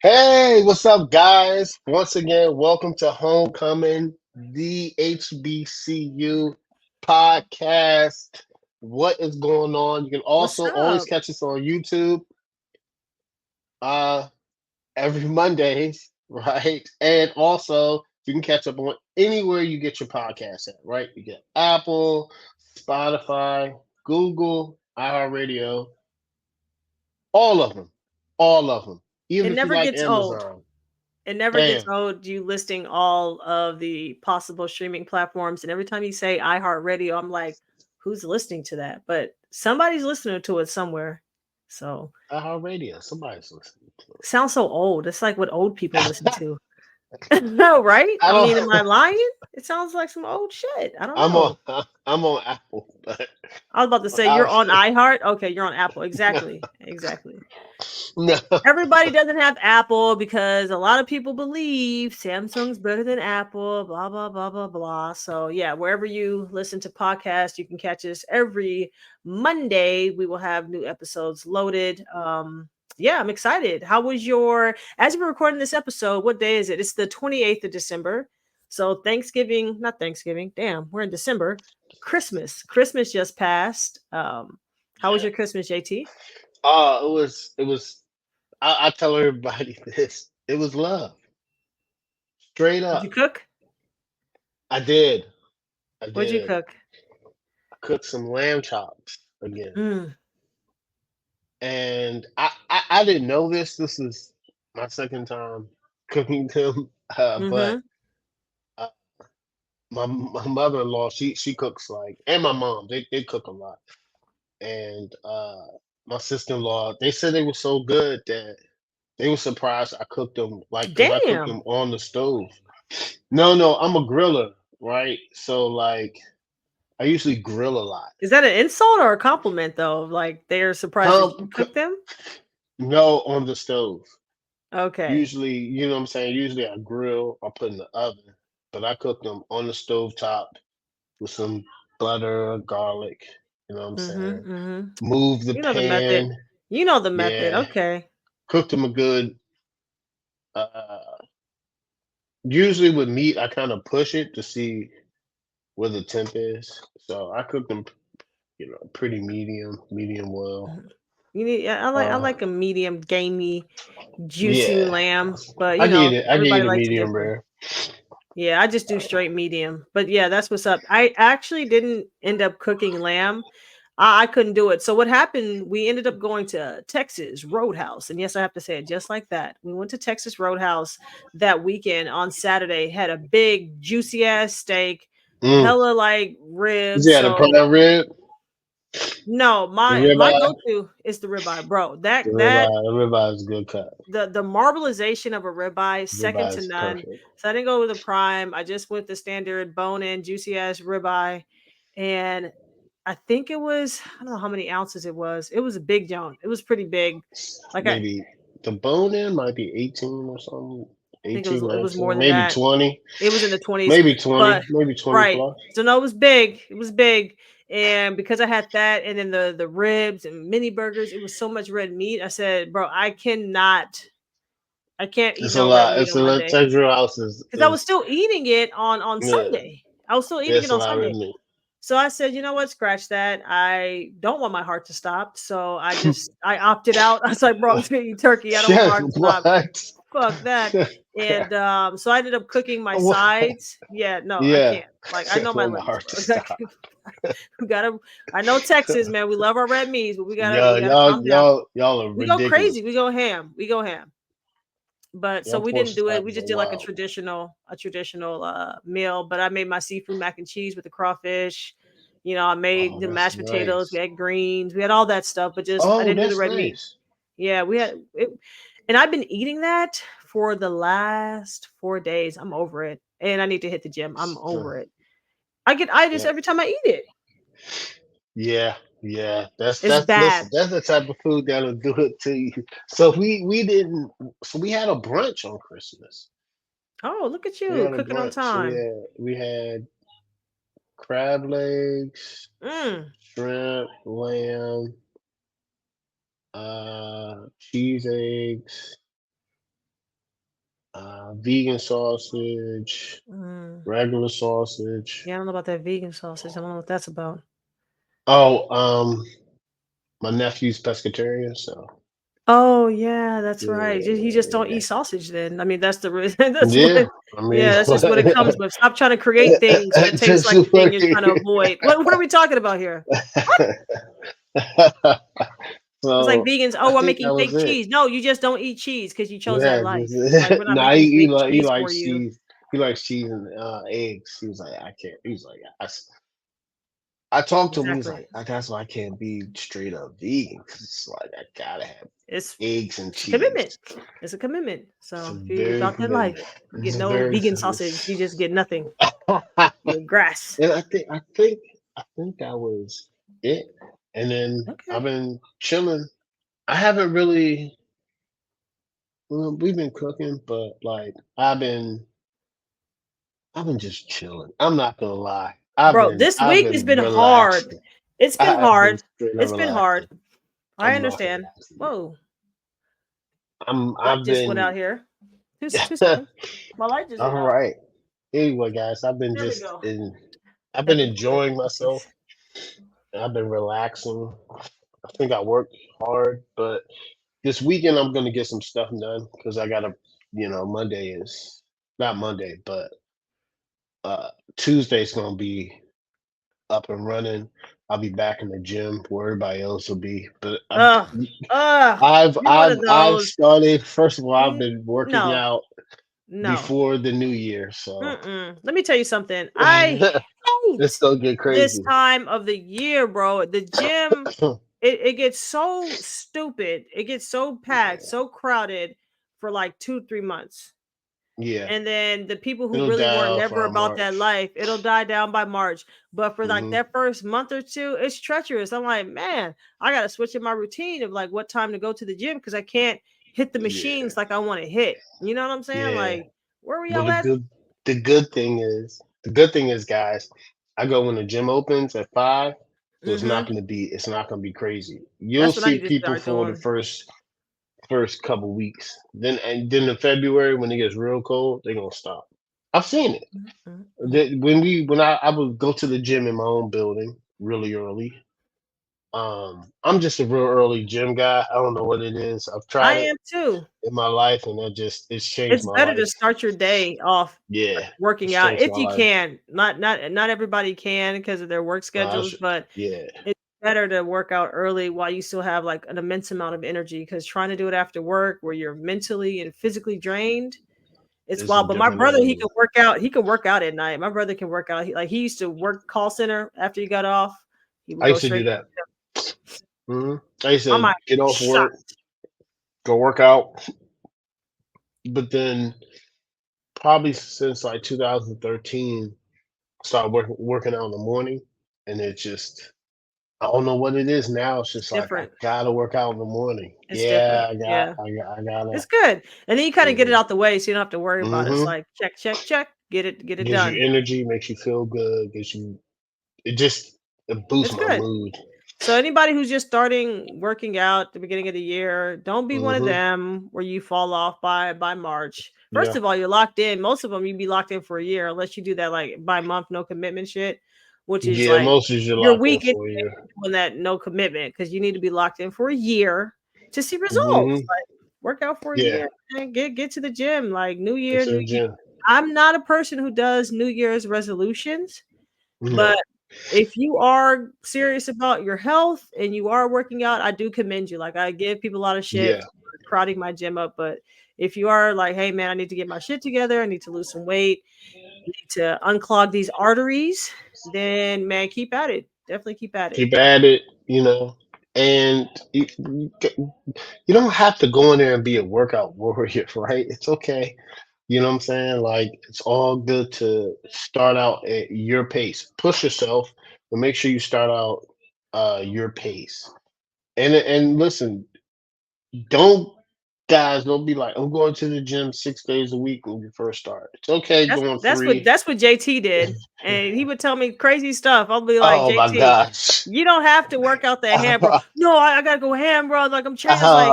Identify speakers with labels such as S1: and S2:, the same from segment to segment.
S1: Hey, what's up, guys? Once again, welcome to Homecoming, the HBCU podcast. What is going on? You can
S2: What's
S1: also always
S2: up?
S1: catch us on YouTube uh, every Mondays, right? And also, you can catch up on anywhere you get your podcast at, right? You get Apple, Spotify, Google, iHeartRadio, all of them, all of them.
S2: It
S1: Even if you
S2: never
S1: like
S2: gets old.
S1: Amazon,
S2: It never gets
S1: bam.
S2: old you listing all of the possible streaming platforms. And every time you say iHeartRadio, I'm like, who's listening to that? But somebody's listening to it somewhere. So
S1: iHeartRadio. Somebody's listening to
S2: it sounds so old. It's like what old people listen to. No, right?
S1: I
S2: I mean, am I
S1: don't.
S2: lying? It sounds like some old shit. I don't
S1: I'm on.
S2: know.
S1: I'm on Apple, but
S2: I was about to say
S1: I,
S2: you're on iHeart. Okay, you're on Apple. Exactly. Exactly.
S1: no.
S2: Everybody doesn't have Apple because a lot of people believe Samsung's better than Apple, blah, blah, blah, blah, blah. So, yeah, wherever you listen to podcasts, you can catch us every Monday. We will have new episodes loaded. Yeah, I'm excited. How was as we're recording this episode, what day is it? It's the 28th of December. So, Thanksgiving, not Thanksgiving, damn, we're in December. Christmas just passed. How was
S1: Yeah.
S2: your Christmas, JT?
S1: Oh, it was. It was. I tell everybody this. It was love, straight
S2: Did you
S1: up.
S2: cook?
S1: I did. I
S2: What'd you
S1: did.
S2: cook?
S1: I cooked some lamb chops again,
S2: Mm,
S1: and I didn't know this. This is my second time cooking them, but
S2: mhm.
S1: uh, my mother-in-law she cooks like, and my mom they cook a lot. And my sister-in-law, they said they were so good that they were surprised I cooked them, like, because I cooked
S2: Damn.
S1: them on the stove. No, I'm a griller, right? So like I usually grill a lot.
S2: Is that an insult or a compliment though? Like they're surprised that you
S1: Com-
S2: cooked them?
S1: no, on the stove.
S2: Okay.
S1: Usually, you know what I'm saying? Usually I grill or put in the oven, but I cook them on the stove top with some butter, garlic, you know what I'm
S2: Mhm,
S1: saying?
S2: mhm.
S1: Move the
S2: You know the method.
S1: pan.
S2: You know the method.
S1: Yeah.
S2: Okay.
S1: Cooked them a good uh usually with meat, I kind of push it to see where the temp is. So I cook them, pretty medium well.
S2: Mhm. You need yeah, I
S1: Uh,
S2: like a medium gamey, juicy
S1: yeah,
S2: lamb, but
S1: I get it. I get
S2: everybody
S1: it
S2: likes
S1: medium
S2: different.
S1: rare.
S2: Yeah, I just do straight medium. But yeah, that's what's up. I actually didn't end up cooking lamb. I couldn't do it. So what happened? We ended up going to Texas Roadhouse, and yes, I have to say it just like that. We went to Texas Roadhouse that weekend on Saturday. Had a big juicy ass steak,
S1: Mm.
S2: hella like
S1: You
S2: ribs.
S1: had a
S2: So
S1: prime rib,
S2: no,
S1: the
S2: my
S1: ribeye.
S2: go to is the ribeye, bro.
S1: The ribeye is a good cut.
S2: The marbleization of a ribeye, second
S1: Ribeye
S2: to
S1: is
S2: none.
S1: perfect.
S2: So I didn't go with the prime. I just went the standard bone in, juicy ass ribeye. And I think I don't know how many ounces it was. It was a big joint. It was pretty big. Like I
S1: Maybe the bone in might be 18 or something.
S2: think
S1: 18,
S2: it was more
S1: 19,
S2: than
S1: maybe
S2: that.
S1: 20,
S2: It was in the 20s.
S1: maybe 20,
S2: But
S1: maybe 20
S2: right.
S1: plus.
S2: So no, it was big. It was big. And because I had that and then the ribs and mini burgers, it was so much red meat. I said, bro, I can't eat
S1: It's a
S2: no red
S1: lot.
S2: meat
S1: It's
S2: on
S1: a lot.
S2: Monday.
S1: Texas House
S2: 'Cause I was
S1: is
S2: still eating it on
S1: yeah,
S2: Sunday. I was still eating it
S1: it's a
S2: on
S1: lot of
S2: Sunday.
S1: meat.
S2: So I said, "You know what? Scratch that. I don't want my heart to stop." So I opted out. I was like, "Bro, I'm just gonna eat turkey. I don't want my
S1: Shit,
S2: heart to stop.
S1: what?
S2: Fuck that." And so I ended up cooking my
S1: What?
S2: sides. Yeah, no, I
S1: Yeah,
S2: can't. Like I
S1: I
S2: know my
S1: want my
S2: limits,
S1: heart
S2: bro.
S1: to stop.
S2: We gotta. I know Texas, man. We love our red meats, but we
S1: Yeah,
S2: gotta
S1: y'all,
S2: calm down.
S1: y'all, y'all are
S2: We go
S1: ridiculous.
S2: crazy. We go ham. We go ham. But so
S1: Y'all
S2: we didn't
S1: portion
S2: do it. We
S1: sizes are
S2: just did like
S1: wild.
S2: a traditional meal. But I made my seafood mac and cheese with the crawfish. You know, I made
S1: Oh,
S2: the
S1: that's
S2: mashed potatoes. We
S1: nice.
S2: had greens. We had all that stuff. But just I
S1: Oh,
S2: didn't do the
S1: that's
S2: red meat.
S1: nice.
S2: Yeah, we had it, and I've been eating that for the last 4 days. I'm over it, and I need to hit the gym. I'm
S1: Huh.
S2: over it. I get itis
S1: Yeah,
S2: every time I eat it.
S1: yeah, yeah. That's
S2: It's
S1: that's listen.
S2: bad.
S1: That's the type of food that'll do it to you. So we didn't. So we had a brunch on Christmas.
S2: Oh, look at
S1: We
S2: you
S1: had a
S2: cooking on
S1: brunch. So
S2: time.
S1: we had crab legs,
S2: Mm.
S1: shrimp, lamb, cheese eggs, vegan sausage,
S2: Mm.
S1: regular sausage.
S2: Yeah, I don't know about that vegan sausage. I don't know what that's about.
S1: Oh, my nephew's pescatarian, so
S2: Oh yeah, that's right. He just don't eat
S1: yeah,
S2: sausage then. I mean, that's the that's
S1: yeah.
S2: what.
S1: I mean,
S2: Yeah, that's just what it comes with. Stop trying to create things that taste
S1: just
S2: like the thing
S1: like
S2: you're trying to avoid. What are we talking about here? It's like
S1: so.
S2: vegans.
S1: I
S2: Oh, I'm
S1: think
S2: making
S1: that was
S2: fake
S1: it.
S2: cheese. No, you just don't eat cheese because you chose that
S1: Yeah,
S2: life. Like we're
S1: just,
S2: not
S1: nah,
S2: making fake
S1: he
S2: cheese for
S1: likes
S2: you.
S1: cheese. He likes cheese and eggs. He was like, I can't. He's like, I talked to him. He's
S2: Exactly.
S1: like, that's why I can't be straight up vegan because it's like I gotta have
S2: It's
S1: eggs and
S2: it's a commitment.
S1: cheese.
S2: It's a commitment.
S1: It's a
S2: So if you're
S1: very
S2: about that life,
S1: commitment.
S2: you get
S1: It's
S2: no
S1: very
S2: vegan sausage. You just get nothing. You get grass.
S1: and I think that was it. And then I've
S2: Okay.
S1: been chilling. I haven't really. Well, we've been cooking, but like I've been just chilling. I'm not gonna lie.
S2: Bro, this
S1: I've
S2: week has
S1: been
S2: been hard.
S1: relaxing.
S2: It's been
S1: I've been
S2: hard.
S1: straight up
S2: It's been hard.
S1: relaxing.
S2: I
S1: I'm not gonna
S2: understand.
S1: lie to you.
S2: Whoa, light
S1: I've
S2: just went out
S1: been
S2: here. Two seconds. My light just went
S1: all
S2: out.
S1: right. Anyway, guys,
S2: There we go.
S1: I've been
S2: Thank you for your
S1: enjoying myself.
S2: patience.
S1: I've been relaxing. I think I worked hard, but this weekend I'm gonna get some stuff done because I gotta, Monday is not Monday, but uh Tuesday's gonna be up and running. I'll be back in the gym where everybody else will be. But
S2: Ugh, ugh. You're one of
S1: I've
S2: those.
S1: started. First of all, I've
S2: n-
S1: been working
S2: No,
S1: out
S2: no.
S1: before the new year, so
S2: Let me tell you something. I
S1: it's
S2: hate
S1: gonna get
S2: this
S1: crazy.
S2: time of the year, bro. The gym, it gets so stupid. It gets so packed,
S1: Yeah,
S2: so crowded for like 2, 3 months.
S1: yeah,
S2: And then the people who
S1: it'll
S2: really
S1: die
S2: weren't
S1: off
S2: never
S1: around
S2: about that
S1: March.
S2: life, it'll die down by March. But for like
S1: Hmm.
S2: that first month or two, it's treacherous. I'm like, man, I gotta switch in my routine of like what time to go to the gym because I can't hit the
S1: Yeah,
S2: machines like I want to hit. You know what I'm saying?
S1: yeah.
S2: Like, where we
S1: Well,
S2: all at?
S1: the good thing is, guys, I go when the gym opens at 5, so
S2: Mm-hmm.
S1: it's not gonna be crazy. You'll
S2: That's what I
S1: see
S2: need to
S1: people
S2: start
S1: for the
S2: doing.
S1: first couple weeks. Then in February when it gets real cold, they're gonna stop. I've seen it.
S2: Mm-mm-mm.
S1: I would go to the gym in my own building really early. I'm just a real early gym guy. I don't know what it is. I've
S2: I
S1: tried it
S2: am too.
S1: in my life, and it's changed
S2: It's
S1: my
S2: better to
S1: life.
S2: start your day off
S1: Yeah,
S2: working
S1: it's
S2: out
S1: changed
S2: if
S1: my
S2: you
S1: life.
S2: can. Not everybody can because of their work schedules, but
S1: Yeah,
S2: it's better to work out early while you still have like an immense amount of energy because trying to do it after work where you're mentally and physically drained, it's
S1: it's a
S2: wild. But my
S1: different
S2: brother, he
S1: animal.
S2: can work out. He can work out at night. My brother can work out. He used to work call center after he got off. He would
S1: I
S2: go
S1: used to do
S2: straight.
S1: that. I used
S2: I'm
S1: to
S2: like
S1: get off work,
S2: shocked.
S1: go work out, but then probably since like 2013, started working out in the morning, and it just I don't know what it is now. It's
S2: It's
S1: just like I
S2: different.
S1: gotta work out in the morning.
S2: It's different.
S1: Yeah,
S2: Yeah.
S1: I gotta.
S2: It's good. And then you kind of get it
S1: Mhm.
S2: out the way so you don't have to worry about it. It's
S1: Mhm.
S2: like check, check, check. Get it
S1: Gives you
S2: done.
S1: energy, makes you feel good, gives you it just it boosts
S2: It's
S1: my
S2: good.
S1: mood.
S2: So anybody who's just starting working out at the beginning of the year, don't be one of
S1: Mhm.
S2: them where you fall off by March. First
S1: Yeah.
S2: of all, you're locked in. Most of them you'd be locked in for a year unless you do that like by month no commitment shit, which is
S1: Yeah,
S2: like
S1: most of you
S2: you're
S1: locked in
S2: weak in
S1: for a year.
S2: doing that no commitment because you need to be locked in for a year to see results.
S1: Mhm.
S2: Like work out for a
S1: Yeah.
S2: year and get to the gym. Like New Year,
S1: It's a
S2: New Year.
S1: gym.
S2: I'm not a person who does New Year's resolutions, but
S1: No.
S2: if you are serious about your health and you are working out, I do commend you. Like I give people a lot of shit
S1: Yeah.
S2: for crowding my gym up, but if you are like, hey man, I need to get my shit together, I need to lose some weight, I need to unclog these arteries, then man, keep at it. Definitely keep at it.
S1: Keep at it, and you don't have to go in there and be a workout warrior, right? It's okay. You know what I'm saying? Like it's all good to start out at your pace. Push yourself, but make sure you start out your pace. And listen, don't. Guys, don't be like, I'm going to the gym 6 days a week when you first start. It's okay
S2: That's
S1: going
S2: that's what
S1: 3.
S2: that's what JT did, and he would tell me crazy stuff. I'll be like,
S1: Oh my
S2: JT,
S1: gosh.
S2: you don't have to work out that ham, bro. No, I gotta go ham, bro. Like I'm training. It's like,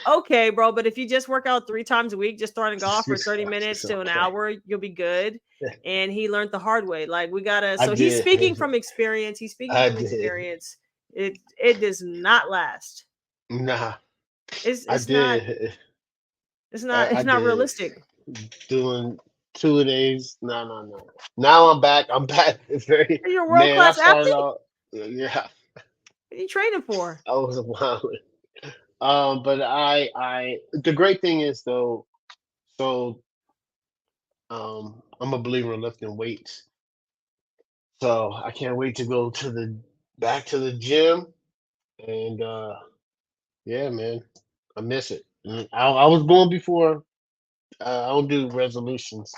S1: Oh,
S2: okay, bro, but if you just work out 3 times a week, just starting golf for 30
S1: it's
S2: minutes to an
S1: okay.
S2: hour, you'll be good. And he learned the hard way. Like we gotta.
S1: I
S2: So he's
S1: did.
S2: speaking from experience. He's speaking
S1: I
S2: from
S1: did.
S2: experience. It does not last.
S1: Nah,
S2: It's
S1: I
S2: it's not
S1: did.
S2: it's not
S1: I
S2: it's not
S1: did.
S2: realistic.
S1: Doing 2 days. No, no, no. Now I'm back. I'm back. It's very
S2: You're a world
S1: man. I
S2: class
S1: started
S2: athlete.
S1: out. Yeah,
S2: What are you training for?
S1: I was a wild. But the great thing is though. So I'm a believer in lifting weights. So I can't wait to go to the back to the gym and yeah, man, I miss it. I was born before. I don't do resolutions.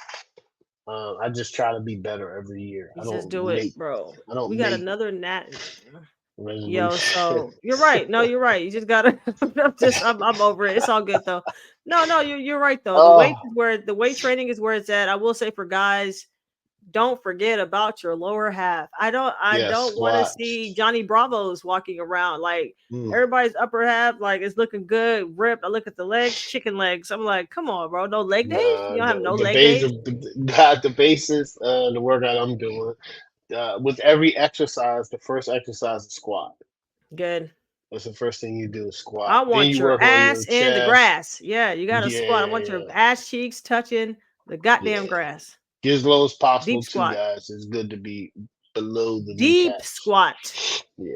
S1: I just try to be better every year.
S2: You just do it, bro.
S1: I don't
S2: We got
S1: make
S2: another nat. Yo,
S1: resolutions.
S2: so you're right. No, you're right. You just gotta. I'm over it. It's all good though. No, you're right though.
S1: Oh
S2: The weight training is where it's at. I will say for guys, don't forget about your lower half. I
S1: yes,
S2: don't want to
S1: squats.
S2: see Johnny Bravos walking around like
S1: Mm.
S2: everybody's upper half like it's looking good, ripped. I look at the legs, chicken legs. I'm like, come on, bro. No leg days? You don't have no
S1: The
S2: leg
S1: base
S2: days?
S1: of the basis, the workout I'm doing. With every exercise, the first exercise is squat.
S2: Good.
S1: That's the first thing you do is squat.
S2: I
S1: Then
S2: want
S1: you
S2: your
S1: work on your
S2: ass in the
S1: chest.
S2: grass. Yeah, you got to squat. I
S1: Yeah,
S2: want your
S1: yeah,
S2: ass cheeks touching the goddamn
S1: yeah.
S2: grass.
S1: Get as low as
S2: Deep
S1: possible too,
S2: squat.
S1: guys. It's good to be below the
S2: Deep
S1: kneecaps.
S2: squat.
S1: Yeah.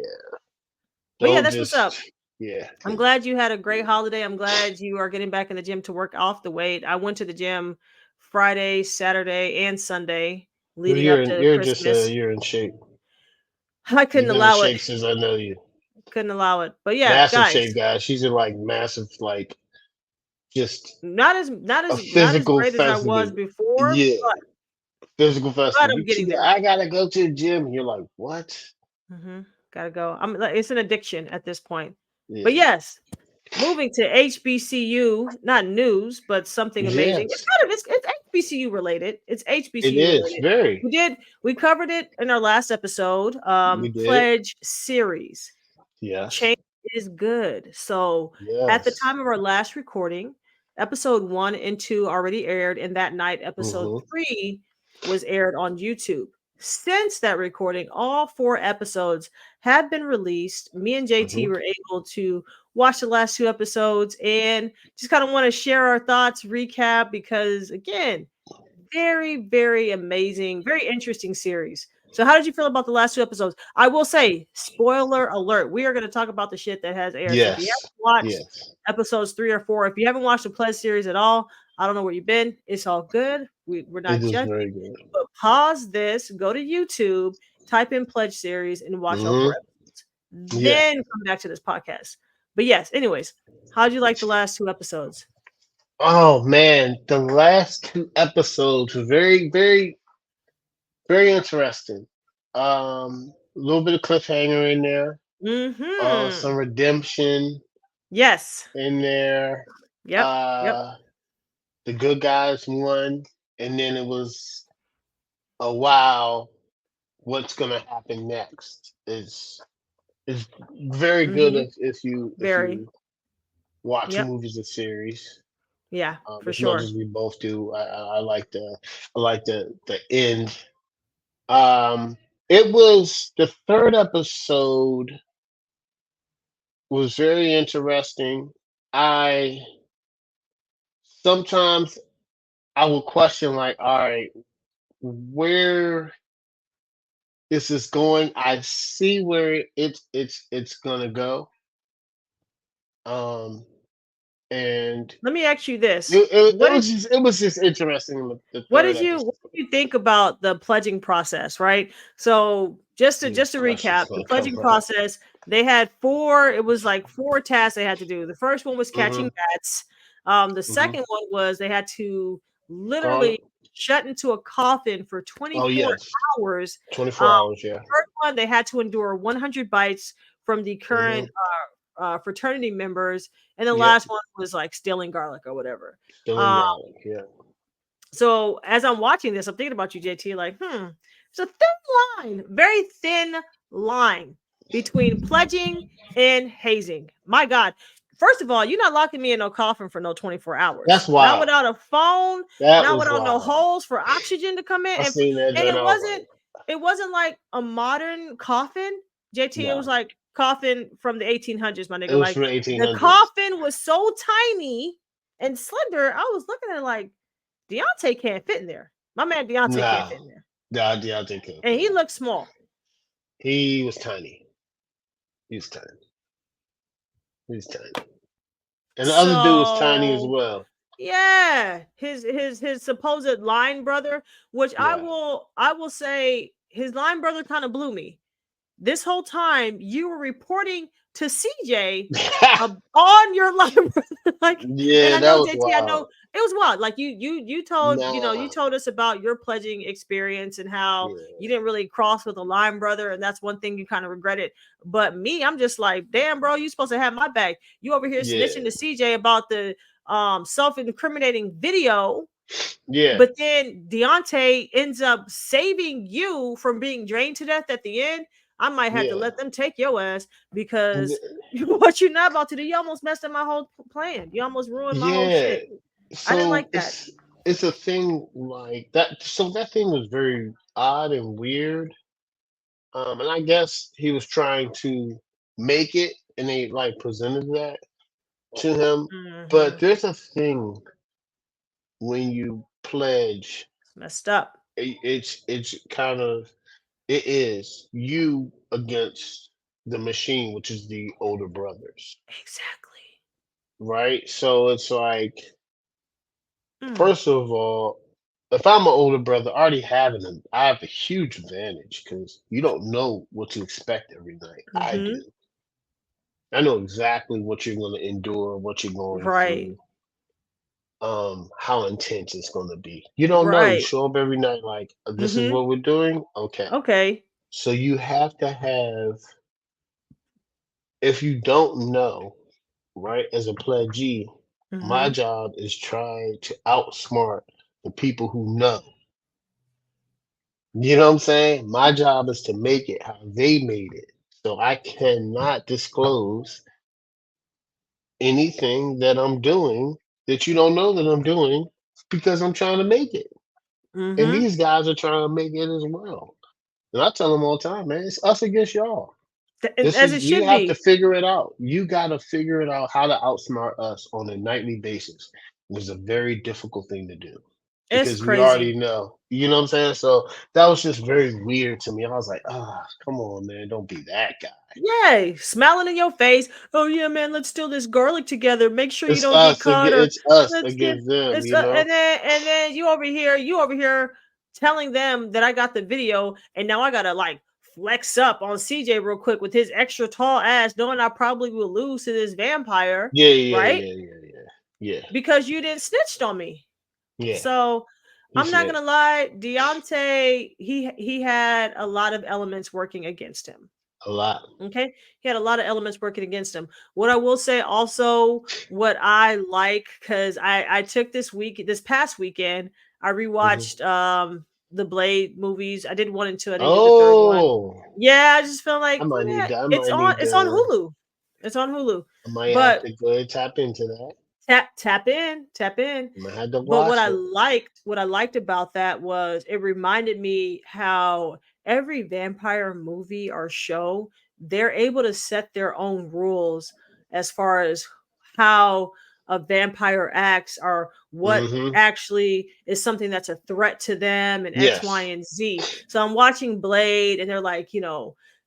S2: But yeah,
S1: Don't
S2: that's what's
S1: just
S2: up.
S1: yeah.
S2: I'm glad you had a great holiday. I'm glad you are getting back in the gym to work off the weight. I went to the gym Friday, Saturday, and Sunday
S1: Well,
S2: leading up to
S1: you're just
S2: Christmas.
S1: you're in shape.
S2: I couldn't
S1: You've been in
S2: allow it.
S1: shape since I know you.
S2: Couldn't allow it. But yeah,
S1: Massive
S2: guys,
S1: shape, guys. She's in like massive, like just a
S2: not as
S1: physical
S2: great as I was
S1: festival.
S2: before,
S1: Yeah, physical
S2: but
S1: festival.
S2: I'm getting
S1: She
S2: there.
S1: I gotta go to the gym. And you're like, what?
S2: Gotta go. I'm like, it's an addiction at this point. But
S1: Yeah.
S2: yes, moving to HBCU, not news, but something amazing. It's
S1: Yes,
S2: kind of it's HBCU related. It's
S1: it
S2: HBCU
S1: is
S2: related.
S1: very.
S2: We covered it in our last episode.
S1: We did.
S2: Pledge series.
S1: Yes.
S2: Change is good. So at the
S1: Yes.
S2: time of our last recording, episode 1 and 2 already aired, and that night, episode
S1: Mm-hmm.
S2: 3 was aired on YouTube. Since that recording, all 4 episodes have been released. Me and JT
S1: Mm-hmm.
S2: were able to watch the last 2 episodes and just kind of want to share our thoughts, recap, because again, very, very amazing, very interesting series. So, how did you feel about the last 2 episodes? I will say, spoiler alert, we are going to talk about the shit that has aired. So, if you
S1: Yes.
S2: haven't watched
S1: Yes.
S2: episodes 3 or 4, if you haven't watched the Pledge series at all, I don't know where you've been. It's all good. We're
S1: It
S2: not
S1: is
S2: judging.
S1: very good.
S2: But pause this, go to YouTube, type in Pledge series, and watch all four
S1: Mm-hmm.
S2: episodes.
S1: Yeah.
S2: Then come back to this podcast. But yes, anyways, how'd you like the last 2 episodes?
S1: Oh man, the last 2 episodes were very, very, very interesting. A little bit of cliffhanger in there.
S2: Mm-hmm.
S1: Some redemption
S2: Yes.
S1: in there.
S2: Yep. Yep.
S1: Uh, the good guys won, and then it was a wow. What's gonna happen next? Is very good
S2: Mhm.
S1: if
S2: Very.
S1: you watch
S2: Yep.
S1: movies and series.
S2: Yeah, for
S1: As much
S2: sure.
S1: as we both do, I like the end. Um, it was the third episode was very interesting. I sometimes I will question like, all right, where is this going? I see where it's gonna go. Um, and
S2: Let me ask you this.
S1: it was just interesting the third
S2: What
S1: episode.
S2: did you think about the pledging process, right? So just to
S1: These questions
S2: recap, the
S1: gonna come
S2: pledging
S1: from.
S2: process, they had four, it was like four tasks they had to do. The first one was catching
S1: Mm-hmm.
S2: bats. The
S1: Mm-hmm.
S2: second one was they had to literally
S1: Scarlet.
S2: shut into a coffin for
S1: Oh
S2: 24
S1: yes,
S2: hours.
S1: 24
S2: Um,
S1: hours. Yeah.
S2: First one, they had to endure 100 bites from the current
S1: Mm-hmm.
S2: fraternity members, and the
S1: Yep.
S2: last one was like stealing garlic or whatever.
S1: Still in
S2: Um,
S1: garlic. Yeah.
S2: so as I'm watching this, I'm thinking about you, JT. Like, it's a thin line, very thin line between pledging and hazing. My God. First of all, you're not locking me in no coffin for no 24
S1: That's
S2: hours. Not
S1: wild.
S2: without a phone,
S1: That
S2: not
S1: was
S2: without no
S1: wild.
S2: holes for oxygen to come in.
S1: I seen that
S2: And
S1: joint. I was like,
S2: it wasn't like a modern coffin, JT. It was
S1: no.
S2: like coffin from the 1800s, my
S1: It
S2: nigga.
S1: was
S2: Like
S1: from the
S2: the
S1: 1800s.
S2: coffin was so tiny and slender. I was looking at it like Deontay can't fit in there. My man Deontay can't
S1: No.
S2: fit in there.
S1: Nah, Deontay couldn't
S2: And
S1: fit
S2: he
S1: in
S2: looks small.
S1: there. He was tiny. He was tiny. He was tiny. And the other dude was tiny as
S2: So
S1: well.
S2: yeah, his supposed line brother, which
S1: Yeah.
S2: I will say his line brother kind of blew me. This whole time you were reporting to CJ on your line brother. Like, and
S1: Yeah,
S2: I
S1: that
S2: know
S1: was
S2: JT, I know
S1: wild.
S2: it was wild. Like you told, you
S1: Nah.
S2: told us about your pledging experience and how you
S1: Yeah.
S2: didn't really cross with a line brother, and that's one thing you kind of regretted. But me, I'm just like, damn, bro, you supposed to have my back. You over here snitching
S1: Yeah.
S2: to CJ about the self-incriminating video,
S1: Yeah.
S2: but then Deontay ends up saving you from being drained to death at the end. I might have to
S1: Yeah.
S2: let them take your ass because what you're not about to do, you almost messed up my whole plan. You almost ruined my whole
S1: Yeah.
S2: shit. I didn't
S1: So
S2: like that.
S1: it's a thing like that. So that thing was very odd and weird. And I guess he was trying to make it, and they like presented that to him. But
S2: Hmm.
S1: there's a thing when you pledge,
S2: It's messed up.
S1: it's kind of it is you against the machine, which is the older brothers,
S2: Exactly.
S1: right? So it's like,
S2: Mm.
S1: first of all, if I'm an older brother, I have a huge advantage because you don't know what to expect every night. I
S2: Hmm.
S1: do. I know exactly what you're going to endure, what you're going
S2: Right.
S1: through, how intense it's going to be. You don't know. You
S2: Right.
S1: show up every night like, this is
S2: Hmm.
S1: what we're doing. Okay.
S2: Okay.
S1: So you have to have, if you don't know, right, as a pledgee, my
S2: Hmm.
S1: job is trying to outsmart the people who know. You know what I'm saying? My job is to make it how they made it. So I cannot disclose anything that I'm doing that you don't know that I'm doing because I'm trying to make it. And
S2: Hmm.
S1: these guys are trying to make it as well. And I tell them all the time, man, it's us against y'all. This
S2: As
S1: is
S2: it
S1: we
S2: should
S1: have to
S2: be.
S1: figure it out. You got to figure it out how to outsmart us on a nightly basis. It was a very difficult thing to do
S2: It's
S1: because we
S2: crazy.
S1: already know. You know what I'm saying? So that was just very weird to me. I was like, come on, man, don't be that guy.
S2: Yay, smiling in your face. Oh yeah, man, let's steal this garlic together. Make sure you
S1: It's
S2: don't get
S1: us
S2: caught, or
S1: it's us
S2: let's get
S1: against them.
S2: it's
S1: You know?
S2: and then you over here telling them that I got the video, and now I gotta like flex up on CJ real quick with his extra tall ass, knowing I probably will lose to this vampire,
S1: Yeah, yeah,
S2: right?
S1: yeah, yeah, yeah, yeah,
S2: Because you didn't snitched on me.
S1: yeah.
S2: So
S1: He
S2: I'm not
S1: snitched
S2: gonna lie, Deontay, he had a lot of elements working against him.
S1: a lot.
S2: Okay. He had a lot of elements working against him. What I will say also, what I like, because I took this past weekend, I
S1: Hmm.
S2: rewatched the Blade movies. I did one and two, I didn't do the third one.
S1: Oh,
S2: Yeah, I just feel
S1: I
S2: like,
S1: might need
S2: man,
S1: to. I might need
S2: it's on
S1: to.
S2: Hulu. It's on Hulu.
S1: I might have
S2: But
S1: to go and tap into that.
S2: tap in, tap in.
S1: I might have to
S2: But
S1: watch it.
S2: what I liked about that was it reminded me how every vampire movie or show, they're able to set their own rules as far as how a vampire acts, or what
S1: Hmm.
S2: actually is something that's a threat to them, and X, Y,
S1: Yes.
S2: and Z. So I'm watching Blade, and they're like,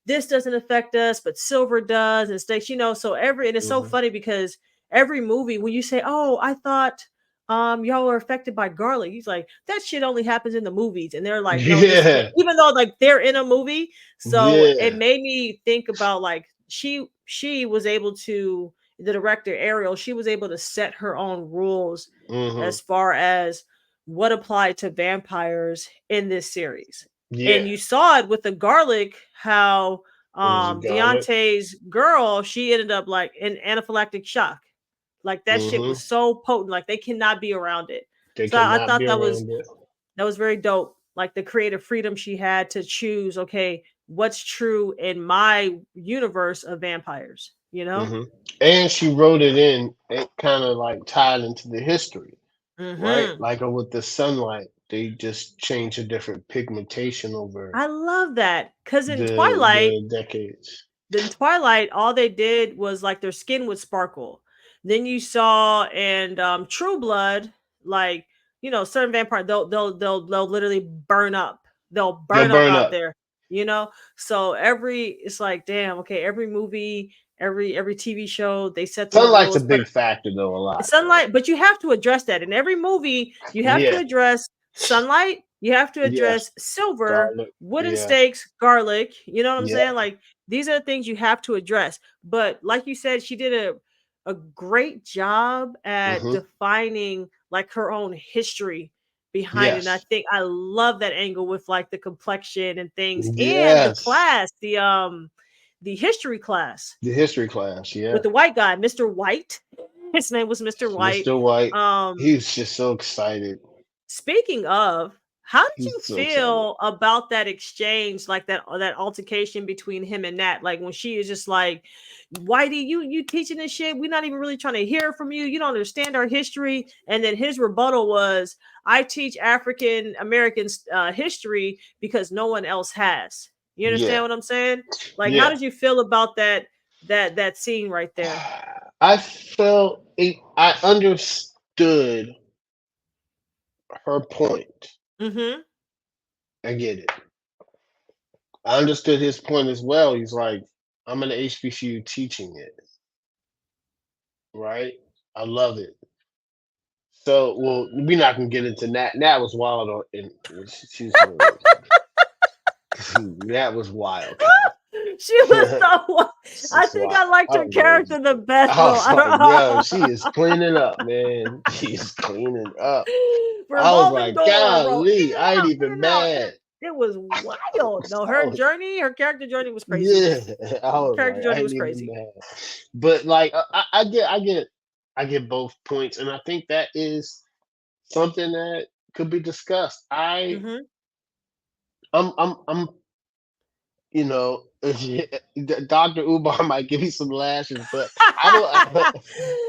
S2: this doesn't affect us, but Silver does, and stakes, so and it's so
S1: Hmm.
S2: funny because every movie when you say, "Oh, I thought y'all were affected by garlic," he's like, "That shit only happens in the movies," and they're like, "No, this,"
S1: Yeah.
S2: even though like they're in a movie. So it
S1: Yeah.
S2: made me think about like she was able to, the director Ariel, she was able to set her own rules
S1: Hmm.
S2: as far as what applied to vampires in this series. And
S1: Yeah.
S2: you saw it with the garlic, how
S1: Was it garlic?
S2: Deontay's girl, she ended up like in anaphylactic shock. Like that shit
S1: Mm-hmm.
S2: was so potent, like they cannot be around it.
S1: They
S2: So I
S1: cannot
S2: thought
S1: be around it.
S2: that was very dope. Like the creative freedom she had to choose, okay, what's true in my universe of vampires, you know?
S1: Hmm. And she wrote it in. It kind of like tied into the history, right?
S2: Hmm.
S1: Like with the sunlight, they just change a different pigmentation over
S2: I love that. Cause
S1: the decades.
S2: in Twilight, all they did was like their skin would sparkle. Then you saw and True Blood, like certain vampire, they'll literally burn up. They'll
S1: They'll
S2: burn up
S1: burn
S2: out
S1: up.
S2: there. So it's like damn. Okay, every movie, every TV show, they set the
S1: Sunlight's a
S2: rules, but
S1: big factor though, a lot though.
S2: sunlight, but you have to address that in every movie. You have to
S1: Yeah.
S2: address sunlight, you have to
S1: Yes.
S2: address silver,
S1: Garlic.
S2: wooden
S1: Yeah.
S2: stakes, garlic, you know what I'm
S1: Yeah.
S2: saying? Like these are the things you have to address. But like you said, she did a great job at
S1: Hmm.
S2: defining like her own history behind it. And I
S1: Yes.
S2: think I love that angle with like the complexion and things and the
S1: Yes.
S2: class, the history class
S1: The history class. Yeah.
S2: with the white guy, Mr. White. His name was Mr. White.
S1: Mr. White. He
S2: Um,
S1: was just so excited.
S2: Speaking of, how did
S1: He's
S2: you
S1: so excited.
S2: feel about that exchange, like that altercation between him and Nat? Like when she is just like, "Whitey, you teaching this shit? We're not even really trying to hear from you. You don't understand our history." And then his rebuttal was, "I teach African Americans history because no one else has." You understand
S1: Yeah.
S2: what I'm saying? Like, how
S1: Yeah.
S2: did you feel about that scene right there?
S1: I felt it, I understood her point.
S2: Mm-hmm.
S1: I get it. I understood his point as well. He's like, I'm in the HBCU teaching it, right? I love it. So, well, we're not gonna get into that. That was wild, and she's hilarious. That was wild, Kyle.
S2: She was so.
S1: This
S2: I
S1: is
S2: think
S1: wild.
S2: I liked
S1: I
S2: her
S1: don't know what
S2: character the best
S1: I
S2: though.
S1: was like, yo, she is cleaning up, man. She is cleaning up. I was
S2: Revolving
S1: like,
S2: door, bro. In
S1: golly, I
S2: and
S1: ain't
S2: out, in
S1: even
S2: and out.
S1: mad.
S2: It was wild. No,
S1: I was,
S2: her character journey was crazy.
S1: yeah, I was
S2: Character
S1: like, I
S2: journey
S1: ain't
S2: was
S1: even
S2: crazy.
S1: mad. But like, I get both points, and I think that is something that could be discussed.
S2: Mm-hmm.
S1: I'm, you know, Dr. Umar might give me some lashes, but I don't,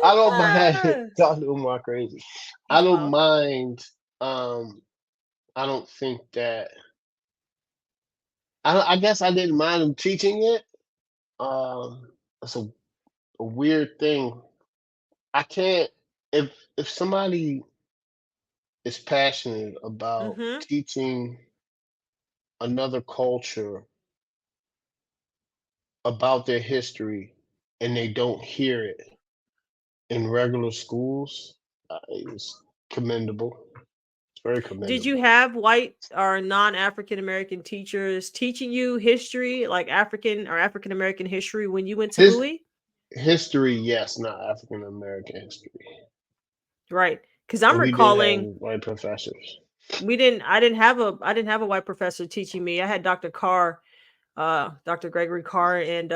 S1: I don't mind Dr. Umar crazy. I
S2: He's
S1: don't
S2: wild.
S1: mind. Um, I don't think that. I guess I didn't mind him teaching it. It's a weird thing. I can't if somebody is passionate about
S2: Mm-hmm.
S1: teaching another culture about their history and they don't hear it in regular schools, it's commendable. It's very
S2: Did you
S1: commendable.
S2: have white or non-African American teachers teaching you history, like African or African American history, when you went to
S1: His
S2: Bowie?
S1: history, yes, not African American history,
S2: Right. Because I'm
S1: but we did have
S2: recalling
S1: white professors.
S2: we didn't I didn't have a white professor teaching me. I had Dr. Carr, Dr. Gregory Carr and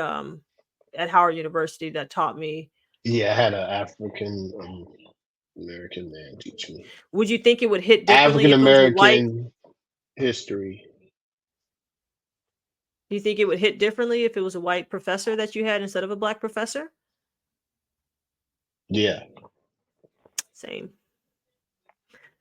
S2: at Howard University that taught me.
S1: Yeah, I had an African American man teach me
S2: Would you think it would hit differently
S1: African
S2: if it was a white?
S1: American history.
S2: Do you think it would hit differently if it was a white professor that you had instead of a black professor?
S1: Yeah,
S2: Same.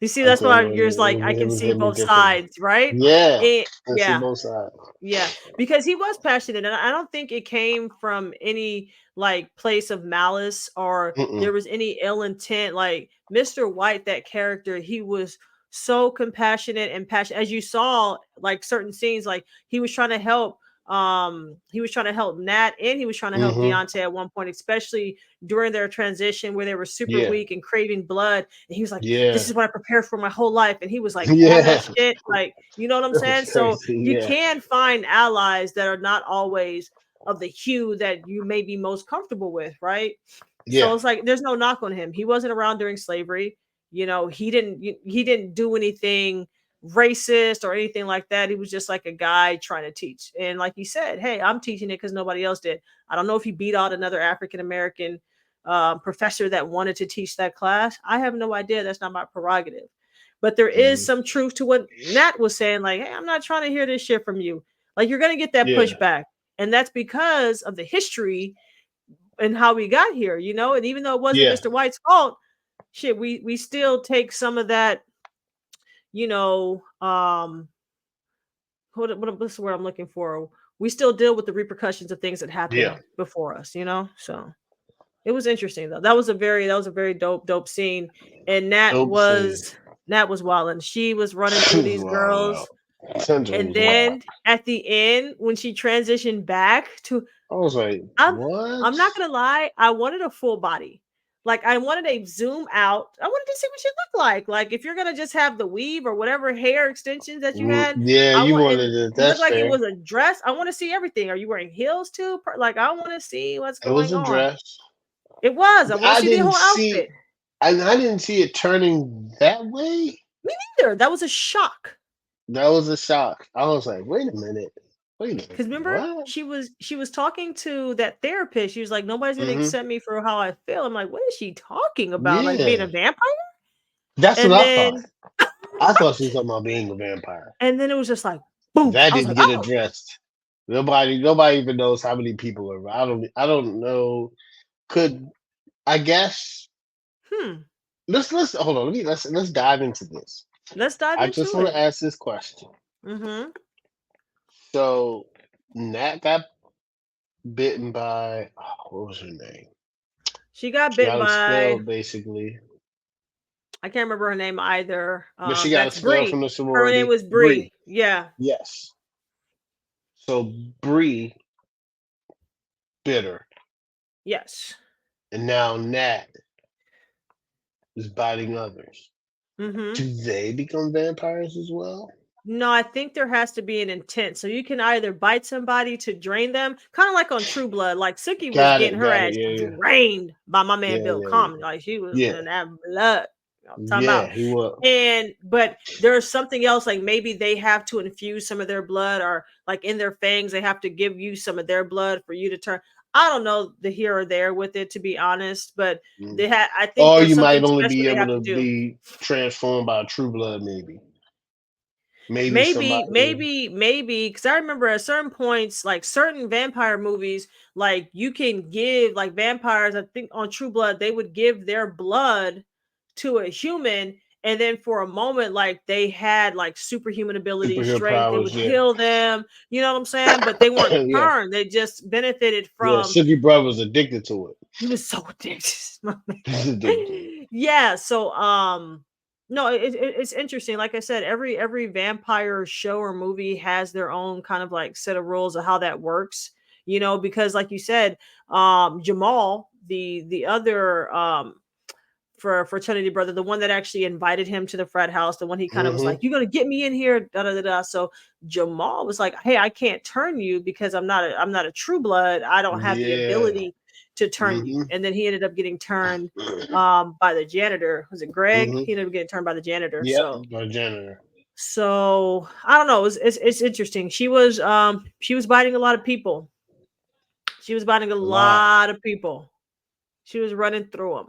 S2: You see,
S1: I
S2: that's
S1: think
S2: why you're just like I
S1: it
S2: can
S1: would
S2: see
S1: hit me
S2: both
S1: differently.
S2: sides, right?
S1: Yeah, I see
S2: Yeah.
S1: both sides.
S2: Yeah, because he was passionate, and I don't think it came from any like place of malice or there
S1: Mm-mm.
S2: was any ill intent. Like Mr. White, that character, he was so compassionate and passionate. As you saw, like certain scenes, like he was trying to help Nat, and he was trying to help
S1: Mm-hmm.
S2: Deontay at one point, especially during their transition where they were super
S1: Yeah,
S2: weak and craving blood. And he was like, "This
S1: yeah,
S2: is what I prepared for my whole life," and he was like on that
S1: yeah.
S2: shit, like you know what I'm
S1: That was
S2: saying? So
S1: crazy.
S2: you
S1: Yeah,
S2: can find allies that are not always of the hue that you may be most comfortable with, right? So
S1: yeah,
S2: it's like there's no knock on him. He wasn't around during slavery. He didn't do anything racist or anything like that. He was just like a guy trying to teach. And like he said, hey, I'm teaching it because nobody else did. I don't know if he beat out another African American professor that wanted to teach that class. I have no idea. That's not my prerogative. But there is
S1: Mhm.
S2: some truth to what Nat was saying. Like, hey, I'm not trying to hear this shit from you. Like, you're going to get that
S1: Yeah.
S2: pushback. And that's because of the history and how we got here, you know? And even though it wasn't
S1: Yeah.
S2: Mr. White's fault, shit, we still take some of that, you know, what's the word I'm looking for? We still deal with the repercussions of things that
S1: Yeah.
S2: happened before us, you know? So it was interesting though. That was a very dope scene. And
S1: Dope scene.
S2: Nat was wilding. She was running through
S1: Wow.
S2: these
S1: Wow.
S2: girls.
S1: Sandra
S2: And
S1: was wild.
S2: then at the end, when she transitioned back to
S1: I was like,
S2: I'm
S1: what?
S2: I'm not gonna lie, I wanted a full body. Like I wanted a zoom out. I wanted to see what she looked like. Like if you're gonna just have the weave or whatever hair extensions that you had,
S1: Yeah,
S2: I
S1: you
S2: want and
S1: wanted it.
S2: it looked
S1: That's
S2: like it
S1: fair.
S2: was a dress. I want to see everything. Are you wearing heels too? Like I want to see what's
S1: It was
S2: going
S1: a
S2: on.
S1: dress.
S2: It was. I want to
S1: I
S2: see the
S1: didn't
S2: whole
S1: see,
S2: outfit.
S1: I didn't see it turning that way.
S2: Me neither. That was a shock.
S1: That was a shock. I was like, wait a minute. Wait a minute.
S2: Cause remember,
S1: What?
S2: she was talking to that therapist. She was like, "Nobody's gonna
S1: Hmm.
S2: accept me for how I feel." I'm like, "What is she talking about? Like being a
S1: Yeah.
S2: vampire?"
S1: That's what
S2: And
S1: I thought.
S2: then,
S1: I thought she was talking about being a vampire.
S2: and then it was just like, boom.
S1: That
S2: I was
S1: didn't
S2: like,
S1: get
S2: "Oh,
S1: addressed. Nobody even knows how many people are. I don't know. Could I guess?
S2: hmm."
S1: Let's hold on. Let's dive into this.
S2: Let's dive
S1: I just
S2: into
S1: want to
S2: it.
S1: ask this question.
S2: Mm-hmm.
S1: So Nat got bitten by what was her name?
S2: She got
S1: She
S2: bitten
S1: got
S2: by.
S1: expelled basically,
S2: I can't remember her name either.
S1: but she got
S2: That's
S1: expelled from
S2: Bree.
S1: the
S2: Her name
S1: sorority.
S2: was
S1: Bree,
S2: Bree. Yeah.
S1: yes. So Bree bit her,
S2: Yes.
S1: and now Nat is biting others.
S2: Mm-hmm.
S1: Do they become vampires as well?
S2: No, I think there has to be an intent. So you can either bite somebody to drain them, kind of like on True Blood. Like Suki was
S1: Got
S2: getting
S1: it.
S2: her
S1: Got it.
S2: ass
S1: Yeah. Yeah.
S2: drained by my man
S1: Yeah.
S2: Bill
S1: Yeah.
S2: Common. Like she was
S1: Yeah.
S2: in that blood. You know what I'm talking
S1: Yeah.
S2: about.
S1: He was.
S2: And but there's something else, like maybe they have to infuse some of their blood, or like in their fangs, they have to give you some of their blood for you to turn. I don't know the here or there with it, to be honest, but
S1: Mm.
S2: they had I think
S1: Or
S2: there's
S1: you might
S2: something
S1: only
S2: special
S1: be
S2: they
S1: able
S2: have
S1: to
S2: to do.
S1: be transformed by True Blood, maybe. Maybe
S2: Maybe,
S1: somebody.
S2: maybe, maybe, because I remember at certain points, like certain vampire movies, like you can give like vampires. I think on True Blood, they would give their blood to a human, and then for a moment, like they had like superhuman abilities,
S1: Superhero
S2: strength. They would
S1: powers, yeah.
S2: heal them. You know what I'm saying? But they weren't
S1: Yeah.
S2: turned. They just benefited
S1: Yeah.
S2: from.
S1: Suki brother's addicted to it.
S2: He was so addicted. My
S1: He's addicted to
S2: man. Yeah. So no, it's interesting. Like I said, every vampire show or movie has their own kind of like set of rules of how that works. You know, because like you said, Jamal, the other for fraternity brother, the one that actually invited him to the frat house, the one he
S1: it.
S2: kind of was like, "You're gonna get me in here," da da da da. So Jamal was like, "Hey, I can't turn you because I'm not a true blood. I don't have the
S1: Yeah.
S2: ability to turn you."
S1: Hmm.
S2: And then he ended up getting turned by the janitor. Was it Greg?
S1: Hmm.
S2: He ended up getting turned by the janitor.
S1: Yep.
S2: So
S1: By janitor.
S2: I don't know. It's interesting. She was biting a lot of people. She was biting a
S1: A lot.
S2: lot of people. She was running through them.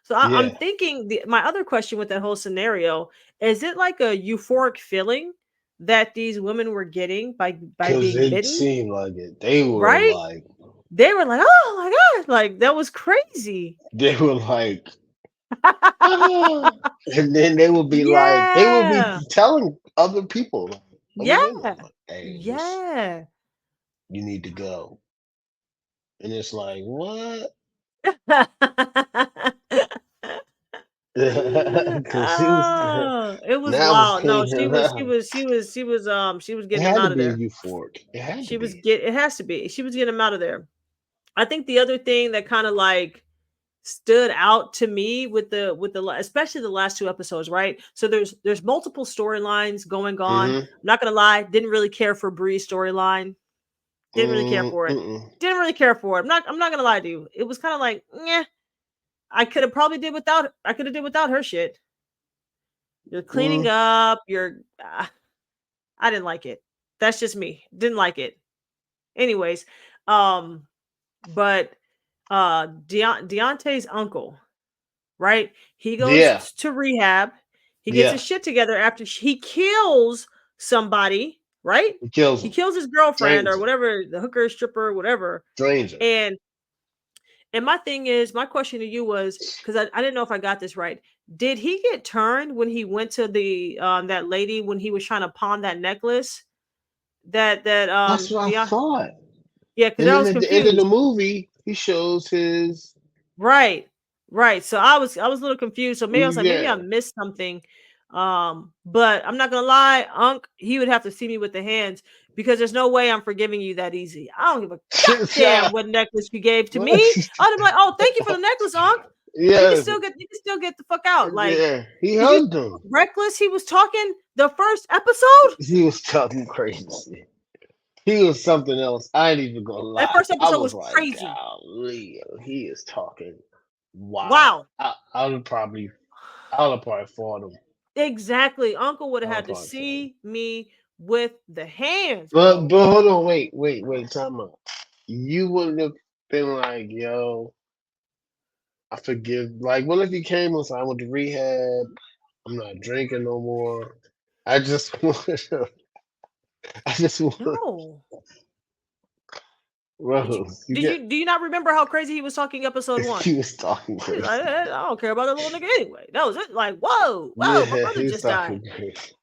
S2: So I'm
S1: Yeah.
S2: thinking my other question with that whole scenario, is it like a euphoric feeling that these women were getting by
S1: Cause
S2: being
S1: it
S2: bitten,
S1: seemed like it. They were
S2: right?
S1: like
S2: They were like, "Oh my god!" Like that was crazy.
S1: they were like ah. And then they would be
S2: Yeah,
S1: telling other people, like, other women,
S2: yeah,
S1: like, hey, this
S2: yeah.
S1: you need to go. And it's like, what? Cause she was
S2: Oh, it was
S1: now was
S2: wild. No,
S1: cleaning
S2: she
S1: him
S2: was, she
S1: out.
S2: was, she was, she was
S1: It
S2: getting him
S1: had to
S2: out of
S1: be
S2: there.
S1: euphoric. It had to
S2: She was
S1: be.
S2: get. It has to be. She was getting him out of there. I think the other thing that kind of like stood out to me with the especially the last two episodes, right? So there's multiple storylines going on. I'm
S1: Mm-hmm.
S2: not gonna lie, didn't really care for Bree's storyline. Didn't really care for it.
S1: Mm-mm.
S2: Didn't really care for it. I'm not gonna lie to you. It was kind of like, yeah. I could have probably did without. I could have did without her shit. You're cleaning
S1: Mm,
S2: up. I didn't like it. That's just me. Didn't like it. Anyways, um, but Deontay's uncle, right? He goes
S1: yeah,
S2: to rehab. He gets his
S1: yeah.
S2: shit together after he kills somebody, right?
S1: He kills
S2: He
S1: him.
S2: kills his girlfriend or
S1: Drains him.
S2: whatever, the hooker, stripper, whatever.
S1: Drains him.
S2: And my thing is, my question to you was, because I didn't know if I got this right. Did he get turned when he went to the that lady when he was trying to pawn that necklace?
S1: That's what I
S2: Dion,
S1: thought.
S2: yeah, because
S1: And
S2: I
S1: then
S2: was
S1: at the end of the
S2: confused.
S1: movie, he shows his.
S2: Right. Right. So I was a little confused. So maybe I was like, maybe I
S1: Yeah.
S2: missed something. But I'm not gonna lie, Unc, he would have to see me with the hands because there's no way I'm forgiving you that easy. I don't give a goddamn what necklace you gave to me.
S1: What?
S2: I'd be like, oh, thank you for the necklace, Unc.
S1: Yeah.
S2: You can still get the fuck out. Like,
S1: Yeah. He
S2: did you see
S1: hugged him.
S2: how reckless he was talking the first episode?
S1: He was talking crazy. He was something else. I ain't even gonna
S2: That
S1: lie.
S2: first
S1: I
S2: episode
S1: was
S2: was
S1: like,
S2: crazy.
S1: golly, he is talking wild.
S2: Wow.
S1: I would probably, I would have probably fought him.
S2: Exactly. Uncle would
S1: I
S2: have
S1: would
S2: had
S1: have
S2: to
S1: probably fought him.
S2: see me with the hands,
S1: But
S2: bro.
S1: hold on, wait, time out. You wouldn't have been like, yo, I forgive. Like, what if he came and said, I went to rehab. I'm not drinking no more. I just want to, I just want,
S2: No. Did you
S1: Rose, you
S2: did
S1: get,
S2: you do you not remember how crazy he was talking episode one?
S1: he was talking
S2: He's like,
S1: crazy.
S2: I don't care about that little nigga anyway. That was it. Like, whoa, whoa, my
S1: Yeah,
S2: brother
S1: he was
S2: just died.
S1: talking crazy.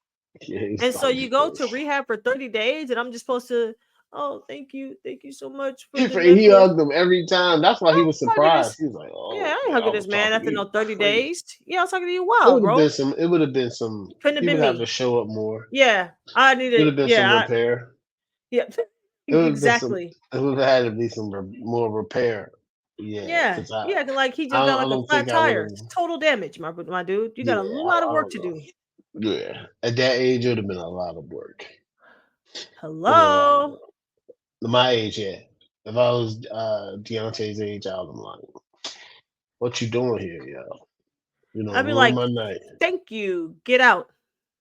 S1: Yeah, he was
S2: And so
S1: talking
S2: you go to
S1: crazy.
S2: rehab for 30 days and I'm just supposed to, oh, thank you so much for the
S1: He
S2: necklace.
S1: hugged him every time. That's why he
S2: I'm
S1: was
S2: hugging
S1: surprised.
S2: this.
S1: He was like,
S2: Yeah,
S1: "Oh
S2: I ain't
S1: man, I
S2: hugging this
S1: was
S2: man
S1: talking to
S2: after
S1: you
S2: no 30
S1: crazy."
S2: days. Yeah, I was talking to you.
S1: It
S2: Wow,
S1: would have been
S2: bro.
S1: some. It would have been some.
S2: Couldn't have
S1: He
S2: been
S1: would have to
S2: me.
S1: show up more.
S2: Yeah. I
S1: It would
S2: needed,
S1: have been some
S2: yeah,
S1: repair.
S2: yeah.
S1: It would have been some.
S2: Exactly.
S1: It would have had to be some more repair. Yeah,
S2: Yeah,
S1: because
S2: yeah, like he just got
S1: I
S2: like a
S1: don't think
S2: flat
S1: I would
S2: tire.
S1: have.
S2: It's total damage, my dude. You got a
S1: Yeah,
S2: lot of
S1: I
S2: work
S1: don't
S2: to
S1: know.
S2: do.
S1: Yeah, at that age, it would have been a lot of work. It would have been a lot of
S2: Hello.
S1: work. My age, yeah. If I was Deontay's age, I would have been like, "What you doing here, yo? You know,
S2: I'd be
S1: ruin
S2: like,
S1: my night."
S2: thank you. Get out.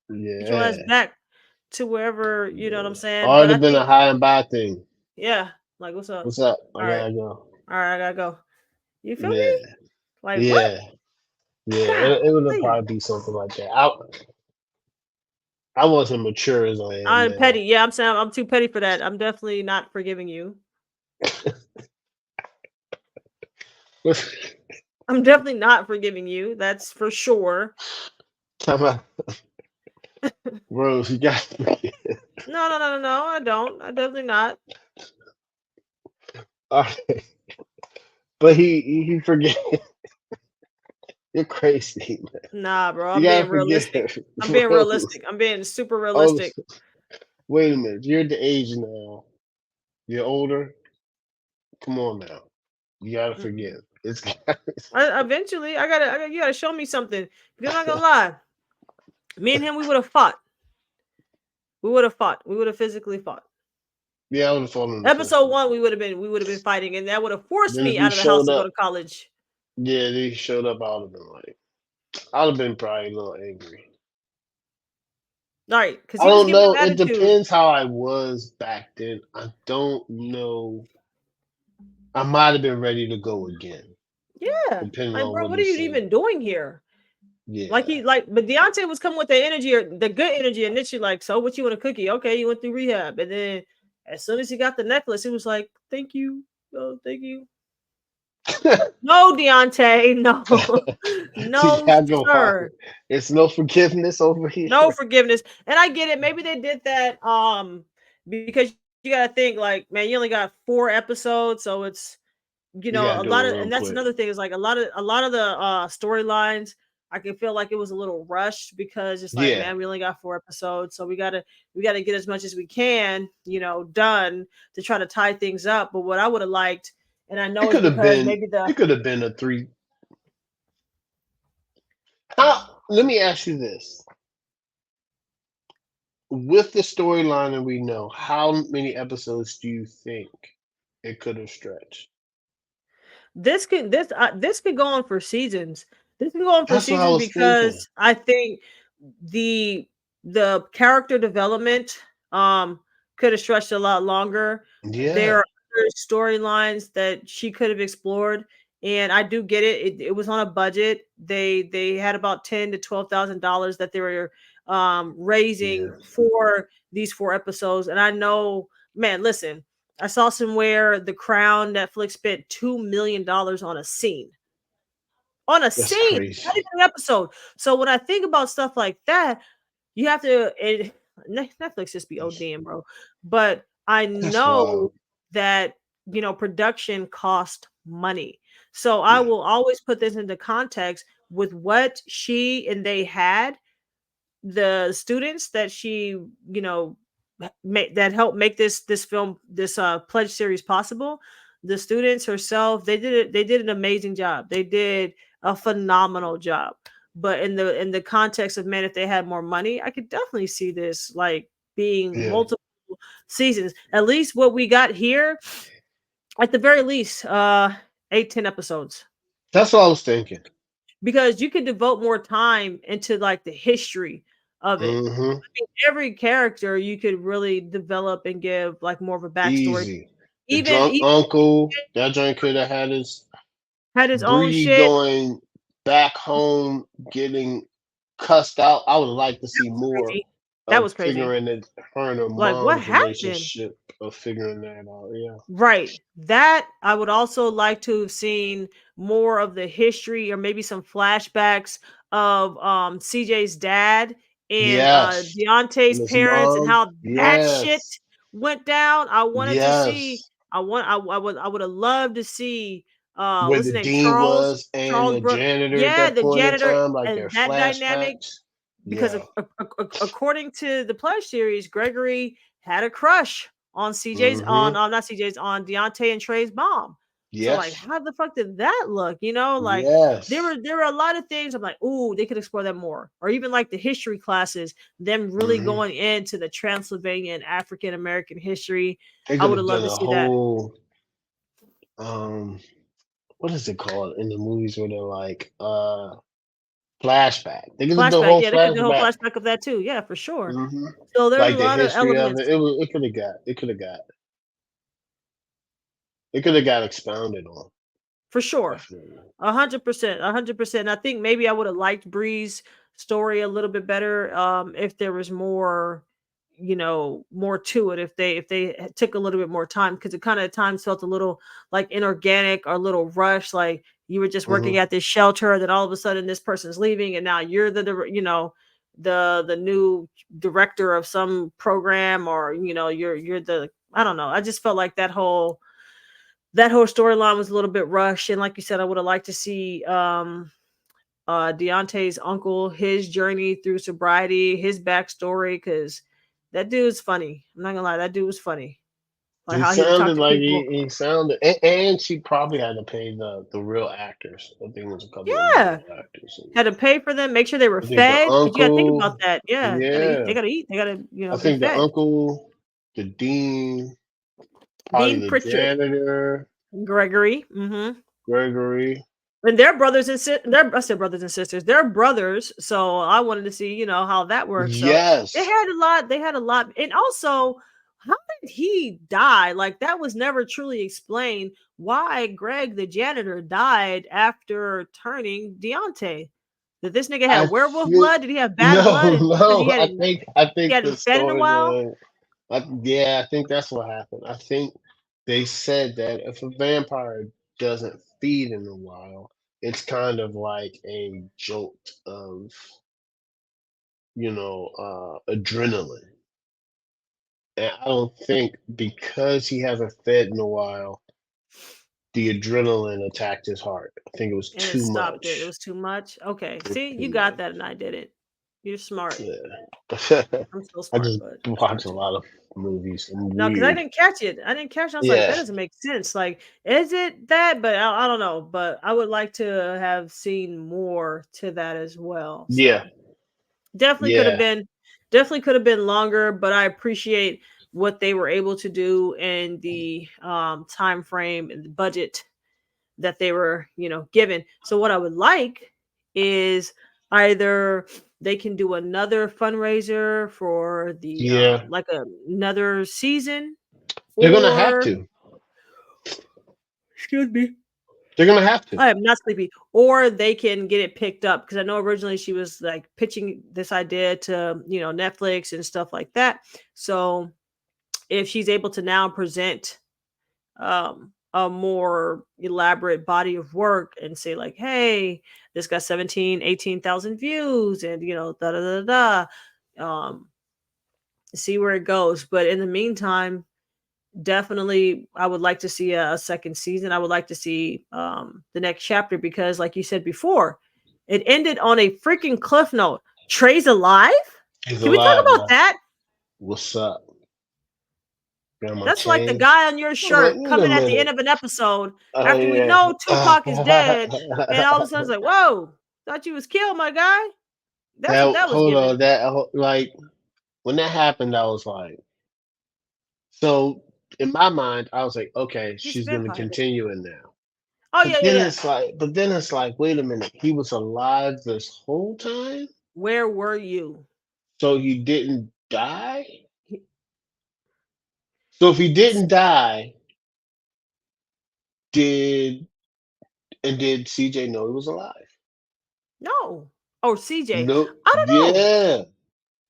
S2: Get your ass
S1: Yeah.
S2: back to wherever, you know what I'm
S1: Yeah.
S2: saying? But
S1: Already
S2: I
S1: been a
S2: think,
S1: high and bye thing.
S2: yeah, like what's up?
S1: What's up? I
S2: All right.
S1: gotta go.
S2: All right, I gotta go. You feel
S1: Yeah.
S2: me? Like what?
S1: Yeah. Yeah. It would
S2: Golly.
S1: probably be something like that. I wasn't mature as I am
S2: I'm petty.
S1: now.
S2: Yeah, I'm saying I'm too petty for that. I'm definitely not forgiving you. I'm definitely not forgiving you. That's for sure.
S1: Come on, Rose, you got me.
S2: No, no, no, no, no. I don't. I definitely not.
S1: All right. But he forget. You're crazy, man.
S2: Nah, bro.
S1: You
S2: I'm
S1: gotta
S2: being realistic.
S1: forget,
S2: I'm being
S1: Rose.
S2: realistic. I'm being super
S1: Oh,
S2: realistic.
S1: wait a minute. You're at the age now. You're older. Come on now. You gotta forget.
S2: Mm-mm.
S1: It's
S2: Eventually, you gotta show me something. Because I'm not gonna lie, me and him, we would have fought. We would have fought. We would have physically fought.
S1: yeah. I would have fallen in the
S2: Episode
S1: fist.
S2: one, we would have been fighting, and that would have forced
S1: Then if
S2: me
S1: he
S2: out of the house
S1: showed
S2: to go
S1: up,
S2: to college.
S1: yeah, he showed up, I would have been like, I would have been probably a little angry.
S2: All right, because
S1: I
S2: he was
S1: don't
S2: giving him
S1: know. It
S2: attitude.
S1: depends how I was back then. I don't know. I might have been ready to go again,
S2: Yeah,
S1: depending
S2: like
S1: on
S2: bro,
S1: what
S2: what are
S1: he
S2: you
S1: said.
S2: even doing here?
S1: Yeah.
S2: But Deontay was coming with the energy or the good energy, and then she like, so what you want a cookie? Okay, you went through rehab, and then as soon as he got the necklace, it was like, thank you, oh, thank you. No, Deontay, no,
S1: See,
S2: no,
S1: I go hard.
S2: sir,
S1: It's no forgiveness over
S2: no
S1: here.
S2: forgiveness. And I get it. Maybe they did that because you gotta think like, man, you only got 4 episodes, so it's
S1: You
S2: a
S1: gotta
S2: lot
S1: do
S2: of,
S1: it
S2: and
S1: real
S2: that's
S1: quick.
S2: another thing is like a lot of the storylines. I can feel like it was a little rushed because it's like,
S1: Yeah.
S2: man, we only got 4 episodes, so we gotta get as much as we can, done to try to tie things up. But what I would have liked, and I
S1: It
S2: know it's
S1: could have
S2: because
S1: been.
S2: maybe the
S1: It could have been a three. How? Let me ask you this: with the storyline that we know, how many episodes do you think it could have stretched?
S2: this could go on for seasons. This can go on for
S1: That's what I
S2: seasons
S1: was thinking.
S2: because I think the the character development um could have stretched a lot longer. There
S1: Yeah.
S2: are other storylines that she could have explored, and I do get it. It was on a budget. They had about $10,000 to $12,000 that they were
S1: Yeah.
S2: raising for these 4 episodes. And I know, man, listen, I saw somewhere The Crown Netflix spent $2 million on a
S1: That's
S2: scene,
S1: crazy.
S2: not even an episode. So when I think about stuff like that, you have to Netflix just be ODing, bro. But I
S1: That's
S2: know
S1: wild.
S2: that production cost money. So I
S1: Yeah.
S2: will always put this into context with what she and they had, the students that she, that helped make this film, this pledge series possible. The students herself, they did an amazing job. They did a phenomenal job. But in the context of, man, if they had more money, I could definitely see this like being
S1: Yeah.
S2: multiple seasons. At least what we got here, at the very least, 8-10 episodes,
S1: That's what I was thinking.
S2: because you can devote more time into like the history of it.
S1: Mm-hmm.
S2: I mean, every character you could really develop and give like more of a backstory.
S1: Easy. The drunk
S2: Even
S1: uncle, that joint could have had his
S2: had his own
S1: Bree
S2: shit.
S1: going back home, getting cussed out. I would like to see more
S2: Crazy. That
S1: of
S2: was crazy.
S1: figuring it, her and her
S2: Like, what
S1: mom's
S2: happened?
S1: relationship of figuring that out. Yeah.
S2: Right. That I would also like to have seen more of the history, or maybe some flashbacks of CJ's dad and
S1: Yes.
S2: Deontay's
S1: And his
S2: parents, and
S1: mom.
S2: how that shit
S1: Yes.
S2: went down. I wanted to see.
S1: Yes.
S2: I would have loved to see
S1: Where
S2: what's
S1: the
S2: his name?
S1: dean was and
S2: Charles
S1: the
S2: Brooke.
S1: janitor at
S2: Yeah,
S1: that
S2: the
S1: point in
S2: janitor,
S1: time, like their
S2: and that dynamic.
S1: flashbacks.
S2: Because
S1: Yeah.
S2: according to the Pledge series, Gregory had a crush on CJ's,
S1: Mm-hmm.
S2: not CJ's, on Deontay and Trey's mom. So like,
S1: Yes.
S2: how the fuck did that look? Like,
S1: Yes.
S2: there were a lot of things I'm like, ooh, they could explore that more. Or even like the history classes, them really
S1: Mm-hmm.
S2: going into the Transylvanian African American history.
S1: They
S2: I
S1: could
S2: would
S1: have
S2: have
S1: done
S2: loved to
S1: a
S2: see that.
S1: whole um what is it called in the movies where they're like flashback. They could have done a
S2: Flashback,
S1: whole
S2: yeah, they could do a whole
S1: flashback.
S2: flashback of that too. Yeah, for sure.
S1: Hmm.
S2: So there's a
S1: Like the
S2: lot of
S1: history of
S2: elements.
S1: it. It could have got expounded on.
S2: For sure.
S1: Definitely.
S2: 100%, 100%. I think maybe I would have liked Bree's story a little bit better, if there was more, more to it. If they took a little bit more time, because it kind of at times felt a little like inorganic or a little rushed. Like you were just working
S1: Hmm.
S2: at this shelter, then all of a sudden this person's leaving, and now you're the new director of some program, or you're the, I don't know. I just felt like that whole storyline was a little bit rushed. And like you said, I would have liked to see Deontay's uncle, his journey through sobriety, his backstory, because that dude's funny. I'm not gonna lie, that dude was funny. Like
S1: He
S2: how he would talk
S1: sounded
S2: to
S1: like
S2: people.
S1: he sounded, and she probably had to pay the real actors. I think there's a couple of
S2: Yeah.
S1: real actors in
S2: Had to pay for them, make sure they were
S1: there. I think the
S2: fed. Cause you gotta think about
S1: uncle,
S2: that. Yeah. Gotta eat.
S1: yeah.
S2: They gotta eat. They gotta,
S1: I
S2: be
S1: think the
S2: fed.
S1: uncle, the dean, probably
S2: Dean
S1: the
S2: Pritchard,
S1: janitor,
S2: Gregory. Mm-hmm.
S1: Gregory.
S2: And they're brothers and they're, I said brothers and sisters. They're brothers. So I wanted to see, how that works. So they
S1: Yes.
S2: had a lot. They had a lot. And also, how did he die? Like that was never truly explained. Why Greg the janitor died after turning Deontay? Did this nigga
S1: I
S2: have werewolf
S1: think
S2: blood? Did he have bad blood?
S1: no,
S2: And because
S1: no. I
S2: he
S1: think the
S2: hadn't fed in a while?
S1: storyline. Yeah, I think that's what happened. I think they said that if a vampire doesn't feed in a while, it's kind of like a jolt of adrenaline. And I don't think because he hasn't fed in a while, the adrenaline attacked his heart. I think it was
S2: And it
S1: too
S2: stopped it. It
S1: much.
S2: was too much. Okay.
S1: It was
S2: See, you
S1: too
S2: got
S1: much.
S2: that and I didn't. You're smart.
S1: Yeah.
S2: I'm so
S1: I
S2: smart,
S1: just
S2: but you're
S1: watch
S2: smart
S1: a
S2: too.
S1: lot of movies. I'm
S2: No, because I
S1: weird.
S2: didn't catch it. I didn't catch it. I was like, that
S1: Yeah.
S2: doesn't make sense. Like, is it that? But I don't know. But I would like to have seen more to that as well.
S1: Yeah.
S2: So definitely could have
S1: Yeah.
S2: been, definitely could have been longer. But I appreciate what they were able to do, and the time frame and the budget that they were, given. So what I would like is Either they can do another fundraiser for the
S1: Yeah,
S2: like another season,
S1: they're gonna have
S2: or
S1: to.
S2: excuse me,
S1: They're gonna have to.
S2: I am not sleepy, or they can get it picked up, because I know originally she was like pitching this idea to, Netflix and stuff like that. So if she's able to now present a more elaborate body of work and say like, hey, this got 18,000 views, and da da da da, see where it goes. But in the meantime, definitely I would like to see a second season. I would like to see the next chapter, because like you said before, it ended on a freaking cliff note. Trey's alive?
S1: He's
S2: Can we talk
S1: alive,
S2: about
S1: man.
S2: that?
S1: What's up? Got my
S2: That's like the
S1: chain.
S2: guy on your
S1: Wait,
S2: shirt
S1: wait a
S2: coming at the end
S1: minute.
S2: of an episode
S1: Oh
S2: after we
S1: yeah.
S2: know Tupac is dead, and all of a sudden it's like, whoa, thought you was killed, my guy. That's what
S1: That
S2: that was
S1: hold
S2: given.
S1: on. Like when that happened, I was like, so in my mind, I was like, okay,
S2: He's a
S1: she's gonna
S2: vampire.
S1: continue it now.
S2: Oh yeah, yeah, yeah.
S1: But then it's like, wait a minute, he was alive this whole time,
S2: Where were you?
S1: so he didn't die.
S2: He-
S1: So if he didn't die, did did CJ know he was alive?
S2: No. Oh, CJ.
S1: No.
S2: I don't know.
S1: Yeah.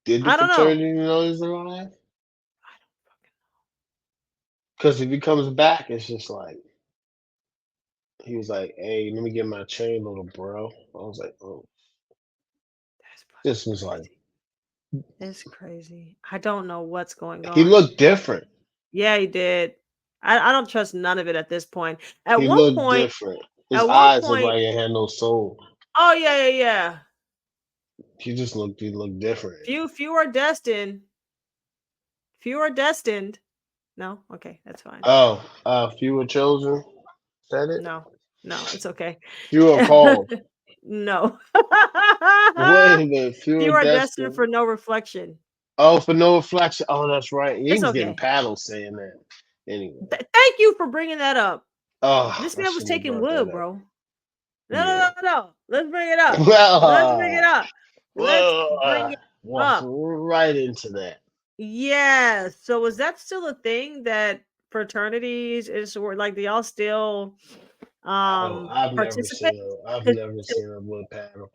S1: Did the
S2: I don't know.
S1: fraternity know he's alive? Because if he comes back, it's just like he was like, "Hey, let me get my chain, little bro." I was like, "Oh,
S2: That's fucking
S1: this was like."
S2: crazy. It's crazy. I don't know what's going
S1: He
S2: on.
S1: looked different.
S2: Yeah, he did. I don't trust none of it at this point. At
S1: He
S2: one
S1: looked
S2: point,
S1: different. His
S2: at one
S1: eyes looked
S2: point,
S1: like he had no soul.
S2: oh yeah, yeah, yeah.
S1: He looked different.
S2: Few are destined. Few are destined. No, okay, that's fine.
S1: Oh, few were chosen. Is that it?
S2: No, no, it's okay.
S1: Few are called.
S2: No.
S1: Wait a minute, few
S2: Few
S1: are
S2: are destined
S1: destined.
S2: for no reflection.
S1: Oh, for no reflection. Oh, that's right. He
S2: It's
S1: was getting
S2: okay.
S1: paddled saying that. Anyway.
S2: Thank you for bringing that up.
S1: Oh,
S2: This
S1: I
S2: man was
S1: shouldn't have
S2: taking
S1: brought that
S2: wood,
S1: up.
S2: bro. No, no,
S1: Yeah.
S2: no, no. Let's bring it up. Let's bring it
S1: Well,
S2: up. Let's bring it
S1: walk
S2: up.
S1: right into that.
S2: Yeah. So is that still a thing, that fraternities is, or like, do y'all still
S1: I've never
S2: participate?
S1: seen I've
S2: 'Cause
S1: never seen a wood paddle.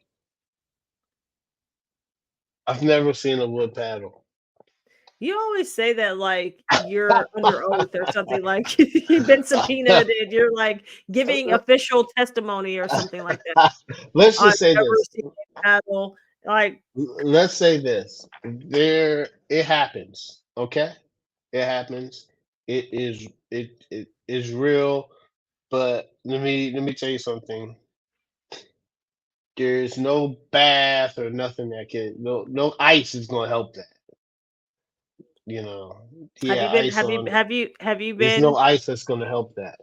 S1: I've never seen a wood paddle.
S2: you always say that like you're under oath or something, like you've been subpoenaed and you're like giving official testimony or something like that.
S1: Let's
S2: I've
S1: just say
S2: never
S1: this.
S2: seen a battle. Like,
S1: Let's say this. It happens. Okay? It happens. It is real. But let me tell you something. There's no bath or nothing that can no ice is gonna help that. You know.
S2: have
S1: Yeah,
S2: you been?
S1: ice
S2: Have you?
S1: on.
S2: Have you? Have you
S1: There's no
S2: been?
S1: ice that's gonna help that.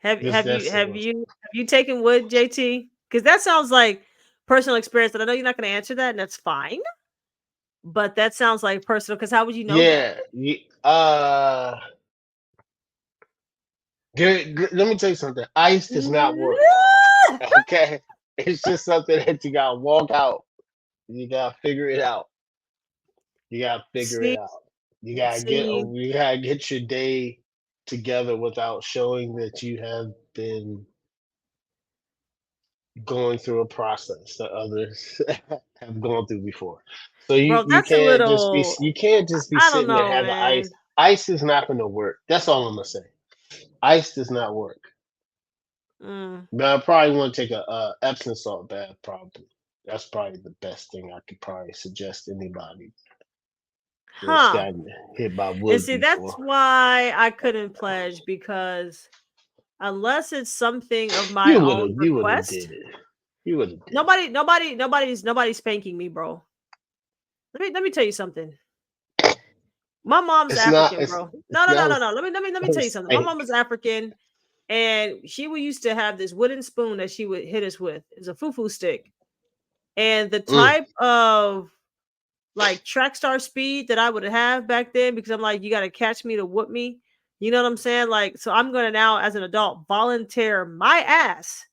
S2: Have
S1: This
S2: have you?
S1: that's
S2: Have you? Have you taken wood, JT? Because that sounds like personal experience, and I know you're not going to answer that, and that's fine. But that sounds like personal. Because how would you know that?
S1: yeah. Let me tell you something. Ice does not work. Okay, it's just something that you gotta walk out. You gotta figure it out. You gotta figure it
S2: See,
S1: out.
S2: see,
S1: You gotta get your day together without showing that you have been going through a process that others have gone through before. So
S2: bro. That's a little.
S1: you can't just be
S2: I don't
S1: sitting there
S2: know,
S1: having ice.
S2: man.
S1: Ice is not going to work. That's all I'm gonna say. Ice does not work.
S2: Mm.
S1: But I probably want to take a Epsom salt bath. Probably that's probably the best thing I could probably suggest anybody that's
S2: Huh.
S1: gotten hit by
S2: And
S1: wood
S2: see, that's
S1: before.
S2: why I couldn't pledge, because unless it's something of my own
S1: You would have
S2: request,
S1: did it. You would have did it.
S2: nobody's spanking me, bro. Let me tell you something. My mom's
S1: It's not.
S2: African, bro. No,
S1: It's
S2: no, no,
S1: not
S2: no, no. Let me tell
S1: a
S2: you something. My mom
S1: spank.
S2: was African, and she would used to have this wooden spoon that she would hit us with. It's a fufu stick, and the
S1: Mm,
S2: type of like track star speed that I would have back then, because I'm like, you got to catch me to whoop me. You know what I'm saying? Like, so I'm gonna now, as an adult, volunteer my ass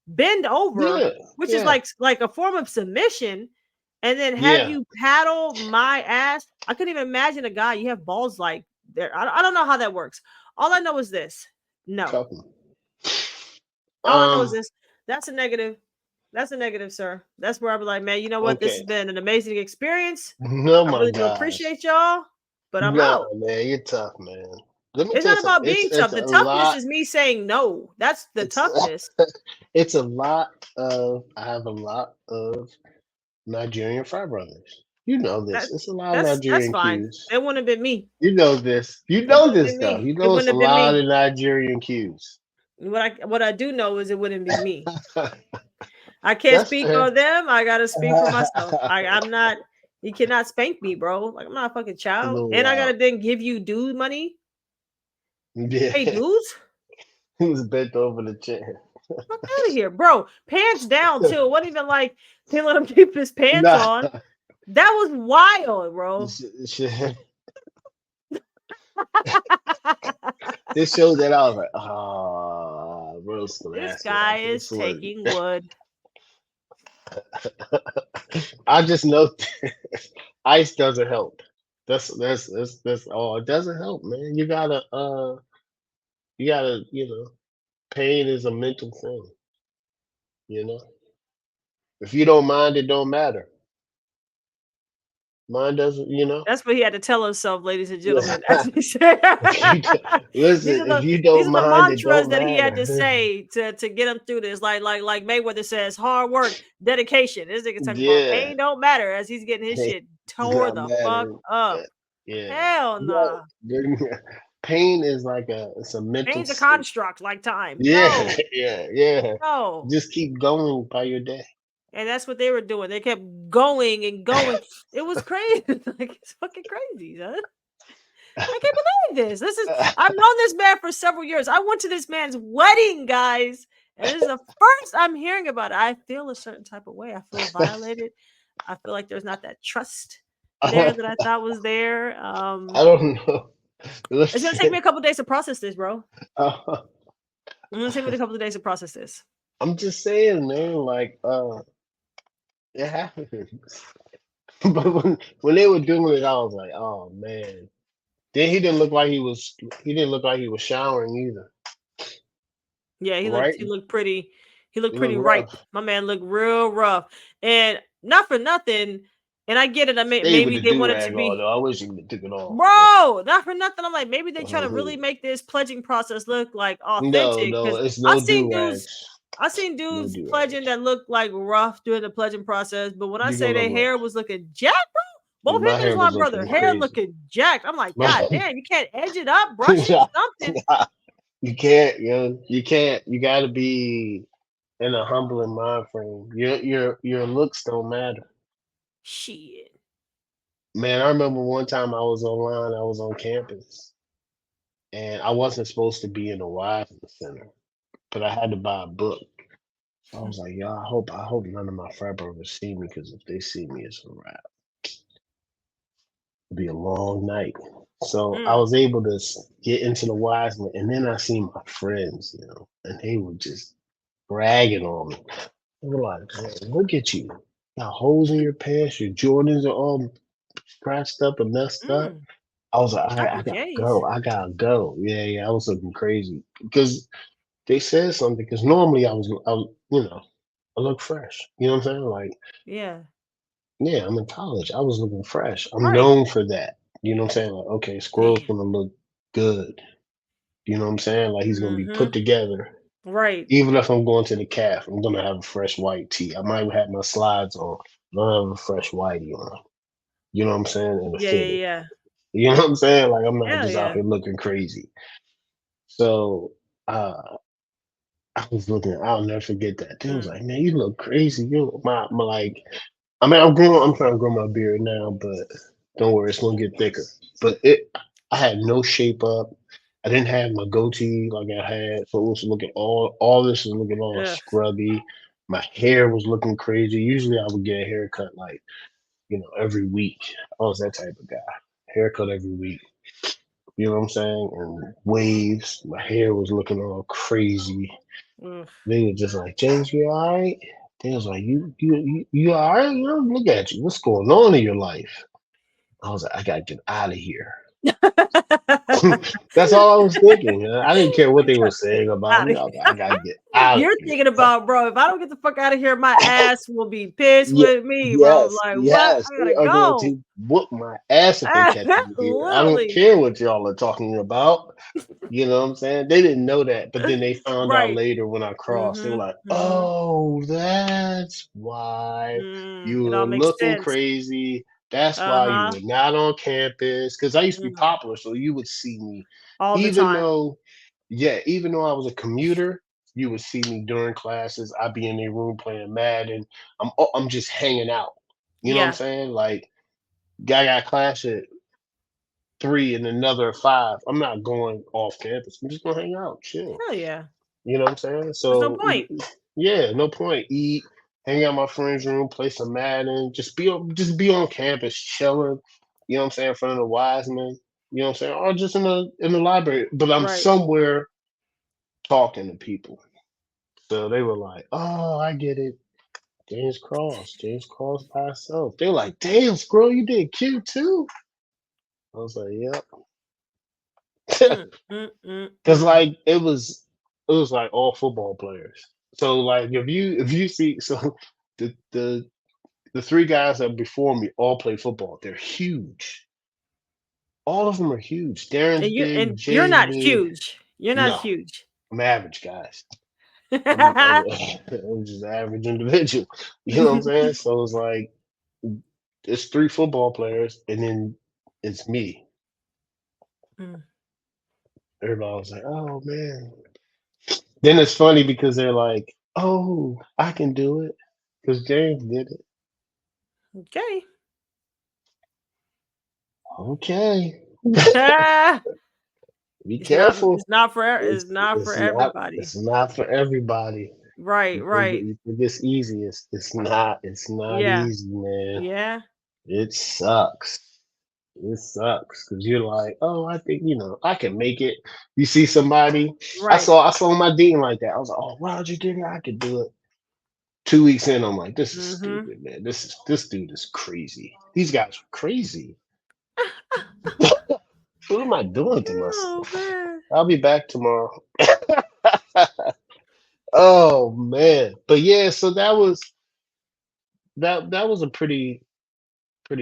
S2: bend over,
S1: Yeah,
S2: which is
S1: yeah,
S2: like a form of submission, and then have
S1: yeah.
S2: you paddle my ass. I couldn't even imagine a guy you have balls like there. I don't know how that works. All I know is this. No.
S1: Couple.
S2: All I know is
S1: Um.
S2: this. That's a negative. That's a negative, sir. That's where I'll be like, man, you know what? This has
S1: Okay.
S2: been an amazing experience.
S1: Oh
S2: I
S1: my
S2: really do
S1: gosh.
S2: appreciate y'all, but I'm
S1: Nah,
S2: out.
S1: man, you're tough, man. Let me
S2: It's
S1: tell you
S2: not
S1: something.
S2: about being
S1: It's
S2: tough.
S1: a
S2: The toughness
S1: lot.
S2: is me saying no. That's the
S1: It's
S2: toughness.
S1: it's a lot of. I have a lot of Nigerian fry brothers. You know
S2: That
S1: this. It's a lot of
S2: that's
S1: Nigerian
S2: fine.
S1: cues.
S2: It wouldn't have been me.
S1: You know this. You
S2: It
S1: know
S2: wouldn't have
S1: this
S2: been
S1: stuff.
S2: me.
S1: You
S2: It
S1: know it's
S2: wouldn't
S1: a
S2: have been
S1: lot
S2: me.
S1: of Nigerian cues.
S2: What I do know is it wouldn't be me. I can't
S1: That's
S2: speak
S1: fair.
S2: for them. I gotta speak for myself. I'm not. You cannot spank me, bro. Like I'm not a fucking
S1: A
S2: child,
S1: little
S2: and I gotta
S1: wild.
S2: then give you dude money.
S1: Yeah.
S2: Hey, dudes,
S1: He was bent over the chair.
S2: fuck out of here, bro. Pants down too. It wasn't even like they let him keep his pants
S1: Nah.
S2: on. That was wild, bro.
S1: Shit. This show that I was like, ah, bro's gonna
S2: This
S1: ask me
S2: guy
S1: after
S2: is
S1: this one.
S2: taking wood.
S1: I just know ice doesn't help. That's all. It doesn't help, man. You gotta, pain is a mental thing, you know. If you don't mind, it don't matter. Mine doesn't.
S2: That's what he had to tell himself, ladies and
S1: Yeah.
S2: gentlemen. As we said,
S1: If you do,
S2: these
S1: listen,
S2: are
S1: if
S2: the
S1: you
S2: these
S1: don't
S2: are the
S1: mind, it
S2: mantras
S1: don't
S2: that he had to
S1: matter.
S2: say to get him through this. Like Mayweather says, hard work, dedication. This nigga talking about
S1: Yeah,
S2: pain don't matter as he's getting his
S1: pain
S2: shit
S1: does
S2: tore
S1: not
S2: the fuck
S1: matter.
S2: up.
S1: Yeah, yeah.
S2: Hell
S1: You
S2: nah.
S1: pain is like it's a mental
S2: Pain's a
S1: state.
S2: construct like time.
S1: Yeah,
S2: No,
S1: yeah, yeah.
S2: no.
S1: Just keep going by your day.
S2: And that's what they were doing. They kept going and going. It was crazy. Like it's fucking crazy, huh? I can't believe this. I've known this man for several years. I went to this man's wedding, guys. And this is the first I'm hearing about it. I feel a certain type of way. I feel violated. I feel like there's not that trust there that I
S1: I
S2: thought was there.
S1: don't know.
S2: It's gonna take me
S1: Listen,
S2: a couple days to process this, bro.
S1: uh,
S2: It's gonna take me a couple of days to process this.
S1: I'm just saying, man. Like, it happens. But when they were doing it, I was like, oh man. Then he didn't look like he was. He didn't look like he was showering either.
S2: Yeah,
S1: Right?
S2: he looked pretty he looked
S1: He looked
S2: pretty ripe.
S1: rough.
S2: My man looked real rough. And not for nothing. And I get it. I mean,
S1: Stayed with
S2: maybe
S1: the
S2: they
S1: do
S2: wanted to
S1: rag on
S2: be
S1: though. I wish he took it off.
S2: bro, not for nothing. I'm like, maybe they try to
S1: Mhm.
S2: really make this pledging process look like
S1: No,
S2: authentic.
S1: no,
S2: Because
S1: it's
S2: I've
S1: no
S2: seen
S1: do
S2: dudes,
S1: rags.
S2: I've seen
S1: No
S2: dudes
S1: do
S2: pledging
S1: rags.
S2: that look like rough during the pledging process. But when I
S1: You
S2: say
S1: gonna
S2: their
S1: look rough.
S2: hair was looking jacked, bro,
S1: Yeah,
S2: both him
S1: my
S2: and his
S1: hair was
S2: one brother,
S1: looking
S2: hair
S1: crazy.
S2: looking jacked. I'm like,
S1: My,
S2: God damn, you can't edge it up, brush it, something.
S1: you can't, You can't. You got to be in a humbling mind frame. Your looks don't matter.
S2: Shit.
S1: Man, I remember one time I was online. I was on campus, and I wasn't supposed to be in the Wise Center, but I had to buy a book. So I was like, "Yo, I hope none of my frat brothers see me, because if they see me, it's a wrap. It'll be a long night." So I
S2: Mm,
S1: was able to get into the Wiseman, and then I see my friends, and they were just bragging on me. They were like, "Man, look at you. Got holes in your pants. Your Jordans are all scratched up and messed up."
S2: mm.
S1: I was like,
S2: Not
S1: I
S2: the
S1: gotta
S2: J's.
S1: go. I gotta go. Yeah, yeah. I was looking crazy because they said something. Because normally I look fresh. You know what I'm saying? Like,
S2: Yeah.
S1: yeah, I'm in college. I was looking fresh. I'm
S2: Right.
S1: known for that. You know what I'm saying? Like, okay, Squirrel's
S2: Damn.
S1: gonna look good. You know what I'm saying? Like, he's gonna be
S2: Mm-hmm.
S1: put together.
S2: Right.
S1: Even if I'm going to the calf, I'm gonna have a fresh white tee. I might have my slides on. I don't have a fresh whitey on. You know what I'm saying? And a
S2: Yeah, yeah,
S1: fitted.
S2: yeah.
S1: You know what I'm saying? Like, I'm not
S2: Hell
S1: just out
S2: yeah.
S1: here looking crazy. So I was looking. I'll never forget that. They was
S2: Mm.
S1: like, "Man, you look crazy." My like. I mean, I'm growing. I'm trying to grow my beard now, but don't worry, it's gonna get thicker. But I had no shape up. I didn't have my goatee like I had, so it was looking all this was looking all
S2: Ugh.
S1: scrubby. My hair was looking crazy. Usually, I would get a haircut like every week. I was that type of guy. Haircut every week. You know what I'm saying? And waves. My hair was looking all crazy.
S2: Ugh.
S1: They were just like, James, you all right? They was like, you all right? You know, look at you. What's going on in your life? I was like, I gotta get out of here. That's all I was thinking. I didn't care what
S2: I
S1: they were
S2: gotta get
S1: saying about
S2: out
S1: me.
S2: of
S1: I was like,
S2: here.
S1: I gotta get out of
S2: You're
S1: here.
S2: thinking about, bro, if I don't get the fuck out of here, my ass will be pissed
S1: Yeah,
S2: with me, bro.
S1: yes,
S2: Like, what?
S1: yes.
S2: I
S1: They
S2: gotta
S1: are going
S2: go.
S1: to whoop my ass if they catch me here. I don't
S2: Literally.
S1: care what y'all are talking about. You know what I'm saying? They didn't know that, but then they found out
S2: Right.
S1: later when I crossed. They were
S2: Mm-hmm.
S1: like,
S2: Mm-hmm.
S1: "Oh, that's why you
S2: It all
S1: were
S2: makes
S1: looking
S2: sense.
S1: crazy. That's why you
S2: Uh-huh.
S1: were not on campus." Because I used to be
S2: Mm.
S1: popular, so you would see me,
S2: All the
S1: even
S2: time.
S1: though, yeah, even though I was a commuter, you would see me during classes. I'd be in their room playing Madden. I'm just hanging out. You know what I'm
S2: Yeah.
S1: saying? Like, guy got class at 3 and another at 5. I'm not going off campus. I'm just gonna hang out, chill.
S2: Hell yeah.
S1: You know what I'm saying?
S2: There's no
S1: So
S2: point.
S1: yeah, no point. Eat, hang out in my friend's room, play some Madden, just be on campus chilling. You know what I'm saying? In front of the wise men. You know what I'm saying? Or just in the library. But I'm
S2: Right.
S1: somewhere talking to people. So they were like, "Oh, I get it. James Cross by himself." They were like, "Damn, Scroll, you did cute too." I was like, "Yep."
S2: Mm, mm, mm,
S1: Cause
S2: mm.
S1: like it was like all football players. So like if you see so the the three guys that before me all play football. They're huge. All of them are huge. Darren's big,
S2: And you're
S1: Jay's
S2: not
S1: big.
S2: huge. You're not
S1: No,
S2: huge.
S1: I'm average, guys. I'm just an average individual. You know what I'm saying? So it's like it's three football players, and then it's me.
S2: Mm.
S1: Everybody was like, "Oh man." Then it's funny because they're like, "Oh, I can do it," because James did it.
S2: Okay.
S1: Okay,
S2: Ah,
S1: be careful.
S2: it's not for
S1: It's not
S2: everybody.
S1: it's not for everybody.
S2: Right, right.
S1: You think it's easy. It's not
S2: Yeah.
S1: easy, man.
S2: Yeah.
S1: It sucks. It sucks because you're like, oh, I think I can make it. You see somebody.
S2: Right.
S1: I saw my dean like that. I was like, oh, Roger did it. I could do it. 2 weeks in, I'm like, this is
S2: Mhm.
S1: stupid, man. This dude is crazy. These guys are crazy. What am I doing to
S2: Oh
S1: myself?
S2: man.
S1: I'll be back tomorrow. Oh man. But yeah, so that was a pretty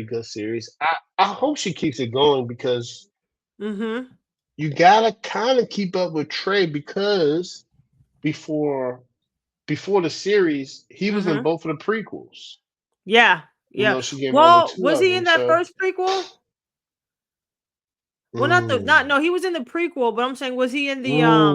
S1: good series. I hope she keeps it going because
S2: Mhm.
S1: you gotta kind of keep up with Trey because before before the series, he was in
S2: Mhm.
S1: both of the prequels.
S2: Yeah. Yeah.
S1: She gave over
S2: Well,
S1: two
S2: was
S1: of
S2: he in
S1: them.
S2: that
S1: So
S2: first prequel? Well, not
S1: mm,
S2: no, he was in the prequel, but I'm saying was he in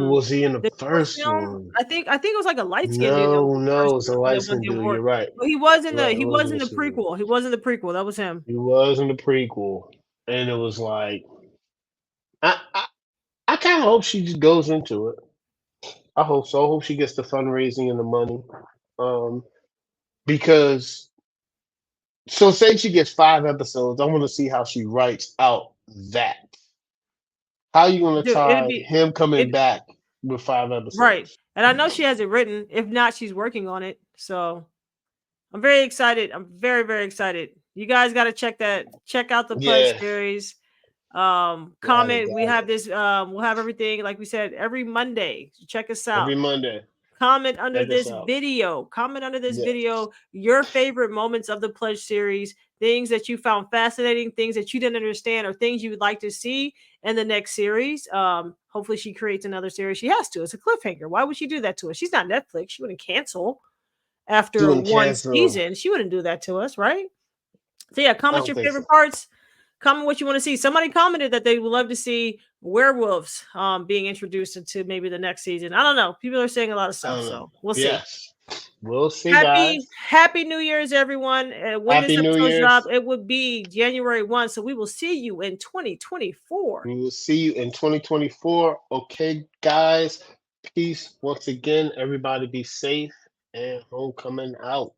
S1: was he in the
S2: the short
S1: first
S2: film?
S1: one?
S2: I think it was like a light skinned dude that was
S1: No,
S2: in the first
S1: no, it's a
S2: one
S1: light
S2: that won
S1: skinned
S2: the
S1: dude.
S2: award.
S1: You're right.
S2: But
S1: Right, it
S2: he
S1: was
S2: was
S1: in
S2: in
S1: the
S2: the
S1: series.
S2: prequel. He was in the prequel. That was him.
S1: He was in the prequel, and it was like I kind of hope she just goes into it. I hope so. I hope she gets the fundraising and the money. Um, because so say she gets 5 episodes. I want to see how she writes out that. How you gonna
S2: Dude, it'd
S1: tie
S2: be
S1: him coming
S2: it
S1: back with five
S2: right.
S1: episodes?
S2: And I know she has it written. If not, she's working on it. So I'm very excited. I'm very, very excited. You guys got to check out the Pledge
S1: Yeah,
S2: series.
S1: got it,
S2: Comment. We
S1: got
S2: have
S1: it.
S2: this, we'll have everything, like we said, every Monday. So check us
S1: Every
S2: out.
S1: Monday,
S2: Comment under
S1: check us
S2: this
S1: out.
S2: video. Comment under this
S1: Yes,
S2: video your favorite moments of the Pledge series, things that you found fascinating, things that you didn't understand, or things you would like to see in the next series. Hopefully she creates another series. She has to. It's a cliffhanger. Why would she do that to us? She's not Netflix. She wouldn't cancel
S1: she
S2: after
S1: wouldn't
S2: one
S1: cancel.
S2: season. She wouldn't do that to us, right? So yeah,
S1: I
S2: comment
S1: don't
S2: your
S1: think so.
S2: favorite parts. Comment what you want to see. Somebody commented that they would love to see werewolves being introduced into maybe the next season. I don't know. People are saying a lot of
S1: I
S2: stuff,
S1: don't know.
S2: so we'll see.
S1: Yes, we'll see, guys.
S2: Happy New Year's, everyone. When this
S1: Happy New
S2: episode drop,
S1: Year's.
S2: it would be January 1. So we will see you in 2024.
S1: We will see you in 2024. Okay, guys. Peace once again. Everybody be safe and homecoming out.